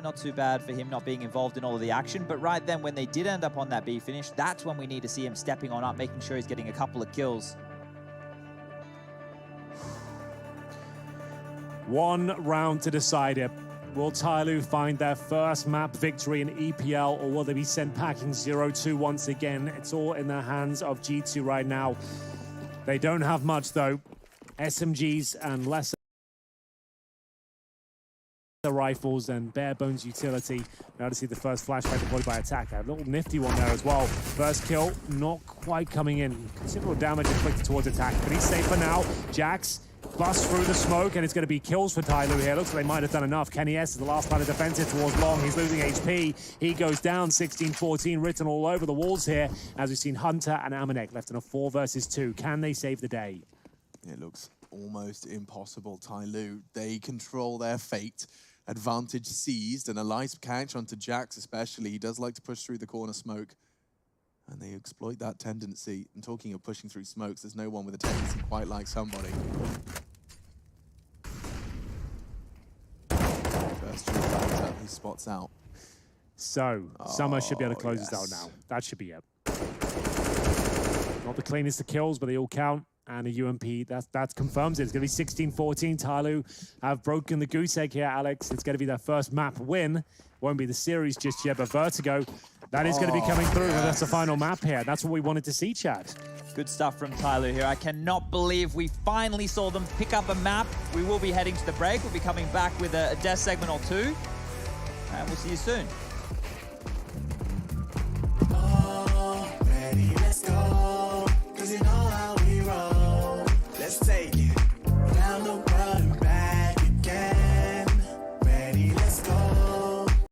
not too bad for him not being involved in all of the action. But right then, when they did end up on that B finish, that's when we need to see him stepping on up, making sure he's getting a couple of kills. One round to decide it. Will Tyloo find their first map victory in EPL, or will they be sent packing 0-2 once again? It's all in the hands of G2 right now. They don't have much, though. SMGs and lesser rifles and bare bones utility. Now to see the first flashback deployed by attack. A little nifty one there as well. First kill, not quite coming in. Considerable damage inflicted towards attack, but he's safe for now. Jax busts through the smoke, and it's going to be kills for Tyloo here. Looks like they might have done enough. Kenny S is the last line of defensive towards Long. He's losing HP. He goes down. 16-14 written all over the walls here, as we've seen Hunter and Amanek left in a 4 versus 2. Can they save the day? It looks almost impossible. Tyloo, they control their fate. Advantage seized, and a nice catch onto Jax especially. He does like to push through the corner smoke, and they exploit that tendency. And talking of pushing through smokes, there's no one with a tendency quite like somebody. First true factor, he spots out. So, Summer should be able to close this out now. That should be it. Not the cleanest of kills, but they all count. And a UMP, that confirms it. It's going to be 16-14. Tyloo have broken the goose egg here, Alex. It's going to be their first map win. Won't be the series just yet, but Vertigo, that is going to be coming through. Yes. That's the final map here. That's what we wanted to see, Chad. Good stuff from Tyloo here. I cannot believe we finally saw them pick up a map. We will be heading to the break. We'll be coming back with a death segment or 2. And we'll see you soon.